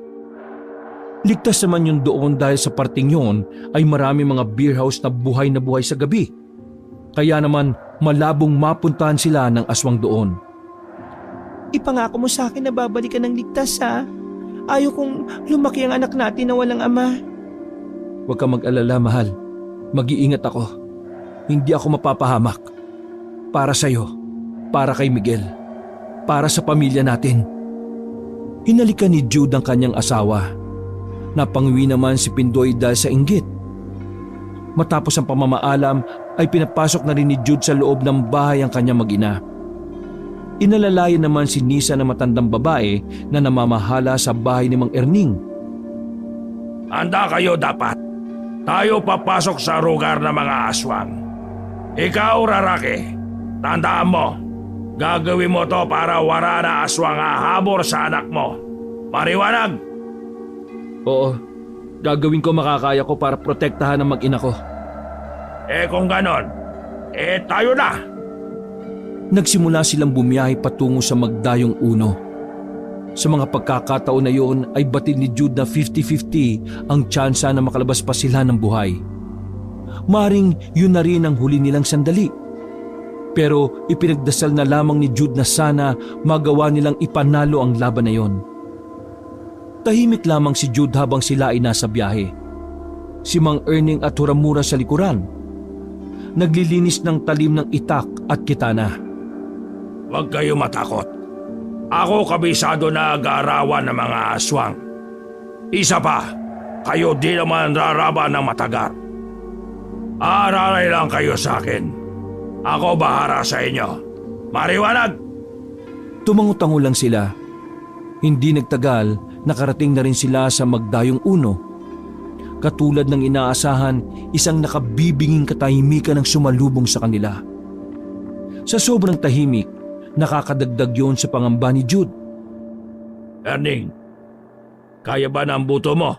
Ligtas naman yun doon dahil sa parting yun ay marami mga beer house na buhay sa gabi. Kaya naman malabong mapuntahan sila ng aswang doon. Ipangako mo sa akin na babalik ka ng ligtas, ha? Ayaw kong lumaki ang anak natin na walang ama. Huwag ka mag-alala, mahal. Mag-iingat ako. Hindi ako mapapahamak. Para sa'yo, para kay Miguel, para sa pamilya natin. Hinalikan ni Jude ang kanyang asawa. Napangiwi naman si Pindoy dahil sa inggit. Matapos ang pamamaalam ay pinapasok na rin ni Jude sa loob ng bahay ang kanyang mag-ina. Inalalayan naman si Nisa na matandang babae na namamahala sa bahay ni Mang Erning. Handa kayo dapat. Tayo papasok sa lugar ng mga aswang. Ikaw, Raraki, tandaan mo, gagawin mo to para wala na aswang hahabor sa anak mo. Mariwanag? Oo, gagawin ko makakaya ko para protektahan ang mag-ina ko. Kung ganon, tayo na. Nagsimula silang bumiyahe patungo sa Magdayong Uno. Sa mga pagkakataon na yun ay batid ni Jude na 50-50 ang tsansa na makalabas pa sila ng buhay. Maring yun na rin ang huli nilang sandali. Pero ipinagdasal na lamang ni Jude na sana magawa nilang ipanalo ang laban na yon. Tahimik lamang si Jude habang sila ay nasa biyahe. Si Mang Erning at Huramura sa likuran. Naglilinis ng talim ng itak at kitana. Huwag kayo matakot. Ako kabisado naag-aarawan ng mga aswang. Isa pa, kayo di naman raraban ng matagar. Aaralay lang kayo sa akin. Ako bahara sa inyo. Mariwanag! Tumangutango lang sila. Hindi nagtagal, nakarating na rin sila sa Magdayong Uno. Katulad ng inaasahan, isang nakabibinging katahimikan ang sumalubong sa kanila. Sa sobrang tahimik, nakakadagdag yon sa pangamba ni Jude. Erning, kaya ba na ang buto mo?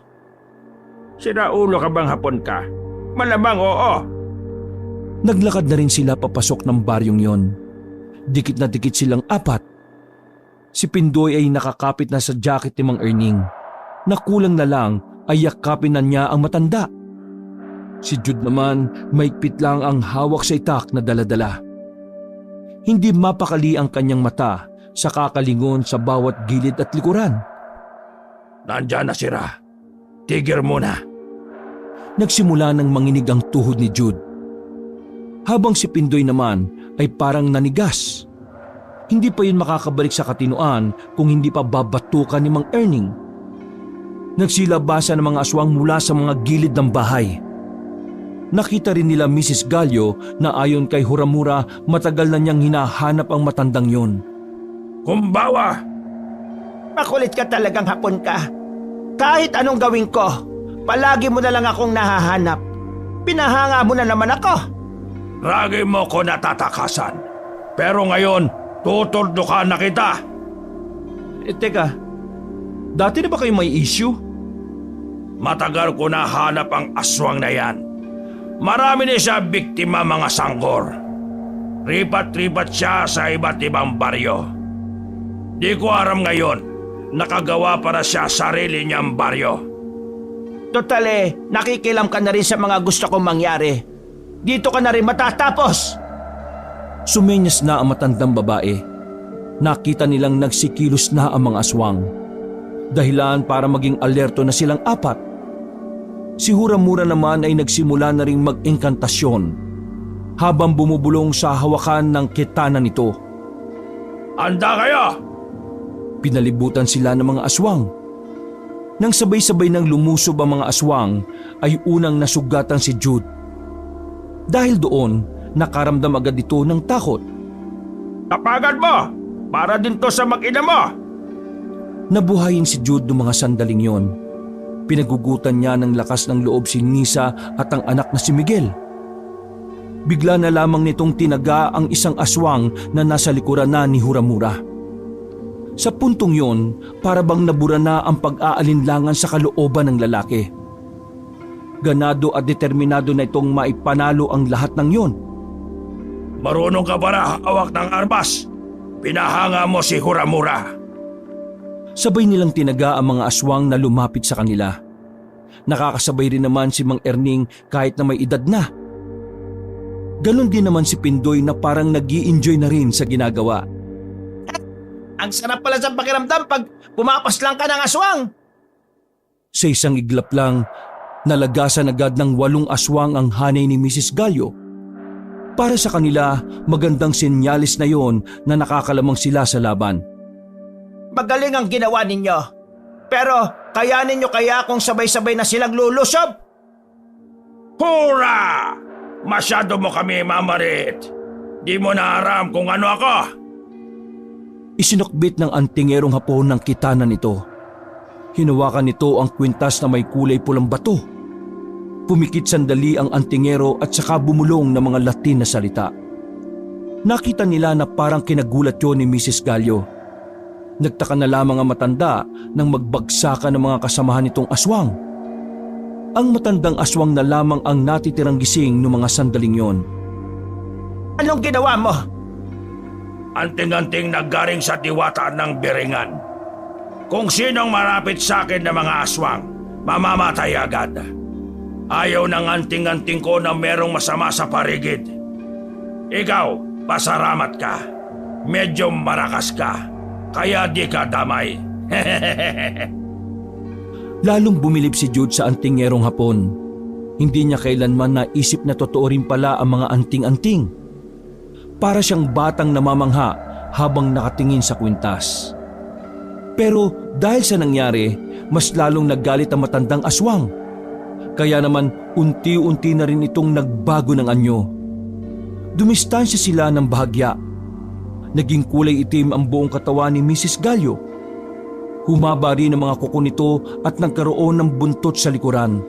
Sinaulo ka bang hapon ka? Malamang oo. Naglakad na rin sila papasok ng baryong yon. Dikit na dikit silang apat. Si Pindoy ay nakakapit na sa jacket ni Mang Erning. Nakulang na lang ay yakapin na niya ang matanda. Si Jude naman maigpit lang ang hawak sa itak na daladala. Hindi mapakali ang kanyang mata sa kakalingon sa bawat gilid at likuran. Nandyan na sira. Tigir muna. Nagsimula ng manginig ang tuhod ni Jude. Habang si Pindoy naman ay parang nanigas. Hindi pa yun makakabalik sa katinuan kung hindi pa babatukan ni Mang Erning. Nagsilabasa ng mga aswang mula sa mga gilid ng bahay. Nakita rin nila Mrs. Gallo na ayon kay Huramura matagal na niyang hinahanap ang matandang yon. Kumbawa! Makulit ka talagang hapon ka. Kahit anong gawin ko, palagi mo na lang akong nahahanap. Pinahanga mo na naman ako. Lagi mo ko natatakasan. Pero ngayon, tuturdukan na kita. Teka, dati na ba kayo may issue? Matagal ko na hanap ang aswang na yan. Marami na siya biktima mga sanggor. Ripat-ripat siya sa iba't ibang baryo. Di ko aram ngayon, nakagawa para siya sarili niyang baryo. Totale, nakikilam ka na rin sa mga gusto kong mangyari. Dito ka na rin matatapos. Sumenyas na ang matandang babae. Nakita nilang nagsikilos na ang mga aswang. Dahilan para maging alerto na silang apat. Si Huramura naman ay nagsimula na ring mag-engkantasyon habang bumubulong sa hawakan ng kitana nito. Handa kayo! Pinalibutan sila ng mga aswang. Nang sabay-sabay nang lumusob ang mga aswang ay unang nasugatan si Jude. Dahil doon, nakaramdam agad ito ng takot. Tapagan mo! Para din to sa mag-ina mo! Nabuhayin si Jude noong mga sandaling yon. Pinagugutan niya ng lakas ng loob si Nisa at ang anak na si Miguel. Bigla na lamang nitong tinaga ang isang aswang na nasa likuran na ni Huramura. Sa puntong yon, para bang nabura na ang pag-aalinlangan sa kalooban ng lalaki. Ganado at determinado na itong maipanalo ang lahat ng yon. Marunong ka para hawak ng armas. Pinahanga mo si Huramura. Sabay nilang tinaga ang mga aswang na lumapit sa kanila. Nakakasabay rin naman si Mang Erning kahit na may edad na. Ganon din naman si Pindoy na parang nag-i-enjoy na rin sa ginagawa. Ang sarap pala sa pakiramdam pag pumapas lang ka ng aswang. Sa isang iglap lang, nalagasan agad ng 8 aswang ang hanay ni Mrs. Gallo. Para sa kanila, magandang senyalis na yon na nakakalamang sila sa laban. Magaling ang ginawa ninyo. Pero kayanin nyo kaya kung sabay-sabay na silang lulusob? Hura! Masyado mo kami mamarit. Di mo na aram kung ano ako. Isinukbit ng antingerong hapon ng kitana nito. Hinawakan nito ang kwintas na may kulay pulang bato. Pumikit sandali ang antingero at saka bumulong ng mga Latin na salita. Nakita nila na parang kinagulat yun ni Mrs. Gallo. Nagtaka na lamang ang matanda nang magbagsakan ng mga kasamahan nitong aswang. Ang matandang aswang na lamang ang natitirang gising ng mga sandaling yon. Anong ginawa mo? Anting-anting naggaring sa diwata ng Beringan. Kung sinong marapit sa akin na mga aswang, mamamatay agad. Ayaw ng anting-anting ko na merong masama sa paligid. Ikaw, pasaramat ka. Medyo marakas ka, kaya di ka damay. Lalong bumilib si Jude sa antingerong hapon. Hindi niya kailanman naisip na totoo rin pala ang mga anting-anting. Para siyang batang namamangha habang nakatingin sa kwintas. Pero dahil sa nangyari, mas lalong naggalit ang matandang aswang. Kaya naman unti-unti na rin itong nagbago ng anyo. Dumistansya sila ng bahagya. Naging kulay itim ang buong katawan ni Mrs. Gallo. Humaba rin ang mga kuko nito at nagkaroon ng buntot sa likuran.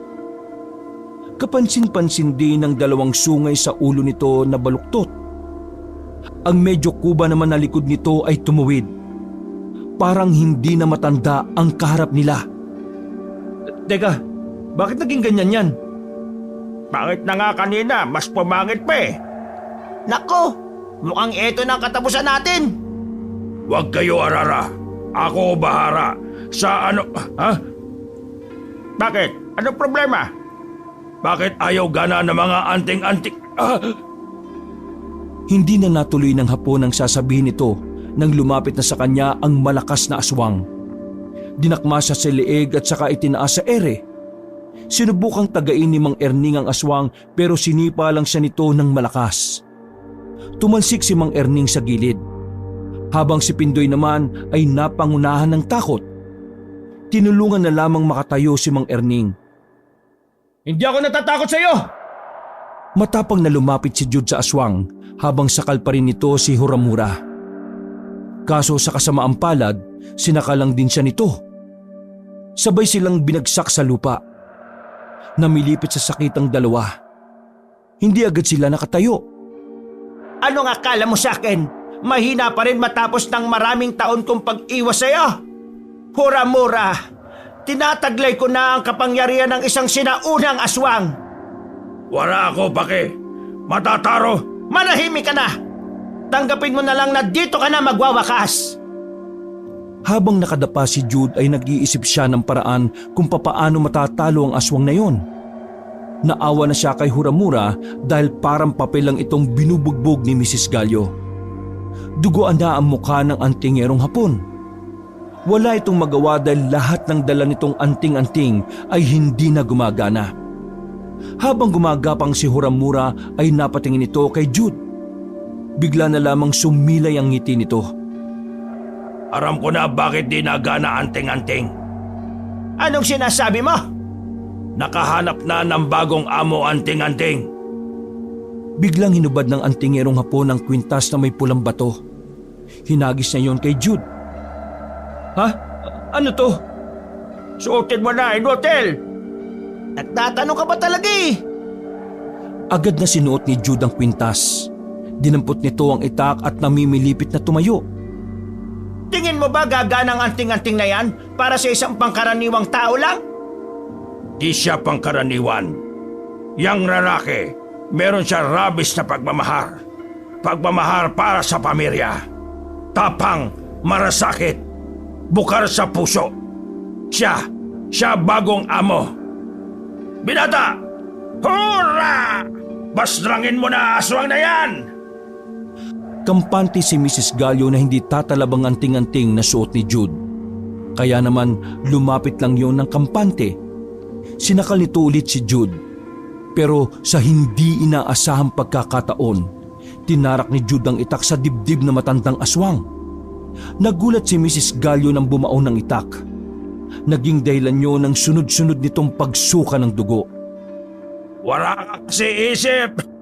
Kapansin-pansin din ang dalawang sungay sa ulo nito na baluktot. Ang medyo kuba naman na likod nito ay tumuwid. Parang hindi na matanda ang kaharap nila. Teka, bakit naging ganyan yan? Pangit na nga kanina, mas pumangit pa eh. Nako, mukhang eto na ang katapusan natin. Huwag kayo arara. Ako bahara sa ano... Ha? Bakit? Anong problema? Bakit ayaw gana ng mga anting-anting... Hindi na natuloy ng hapon ang sasabihin nito nang lumapit na sa kanya ang malakas na aswang. Dinakma siya sa leeg at saka itinaas sa ere. Sinubukang tagain ni Mang Erning ang aswang pero sinipa lang siya nito ng malakas. Tumalsik si Mang Erning sa gilid. Habang si Pindoy naman ay napangunahan ng takot. Tinulungan na lamang makatayo si Mang Erning. Hindi ako natatakot sa iyo! Matapang na lumapit si Jude sa aswang habang sakal pa rin nito si Huramura. Kaso sa kasamaang palad, sinakalang din siya nito. Sabay silang binagsak sa lupa. Namilipit sa sakit ang dalawa. Hindi agad sila nakatayo. Anong akala mo sa akin? Mahina pa rin matapos ng maraming taon kong pag-iwas sa iyo? Huramura! Tinataglay ko na ang kapangyarihan ng isang sinaunang aswang! Wala ako, pake. Matataro. Manahimik ka na! Tanggapin mo na lang na dito ka na magwawakas! Habang nakadapa si Jude ay nag-iisip siya ng paraan kung papaano matatalo ang aswang na yon. Naawa na siya kay Huramura dahil parang papel lang itong binubugbog ni Mrs. Gallo. Duguan na ang mukha ng antingerong hapon. Wala itong magawa dahil lahat ng dala nitong anting-anting ay hindi na gumagana. Habang gumagapang si Huramura ay napatingin ito kay Jude. Bigla na lamang sumilay ang ngiti nito. Aram ko na bakit di nagana anting-anting. Anong sinasabi mo? Nakahanap na ng bagong amo anting-anting. Biglang hinubad ng antingerong hapon ang kwintas na may pulang bato. Hinagis niya yon kay Jude. Ha? Ano to? Suotin mo na, Inotel! Nagtatanong ka ba talaga eh? Agad na sinuot ni Jude ang kwintas. Dinampot nito ang itak at namimilipit na tumayo. Tingin mo ba gagana ang anting-anting na yan para sa isang pangkaraniwang tao lang? Di siya pangkaraniwan. Yang lalaki, meron siya rabis na pagmamahal. Pagmamahal para sa pamilya. Tapang, marasakit, bukar sa puso. Siya bagong amo. Binata! Hurra! Basrangin mo na aswang na yan! Kampante si Mrs. Gallo na hindi tatalabang anting-anting na suot ni Jude. Kaya naman lumapit lang yon ng kampante. Sinakal nito ulit si Jude. Pero sa hindi inaasahang pagkakataon, tinarak ni Jude ang itak sa dibdib na matandang aswang. Nagulat si Mrs. Gallo nang bumaon ng itak. Naging dahilan niyo ng sunod-sunod nitong pagsuka ng dugo. Wala ka kasi isip!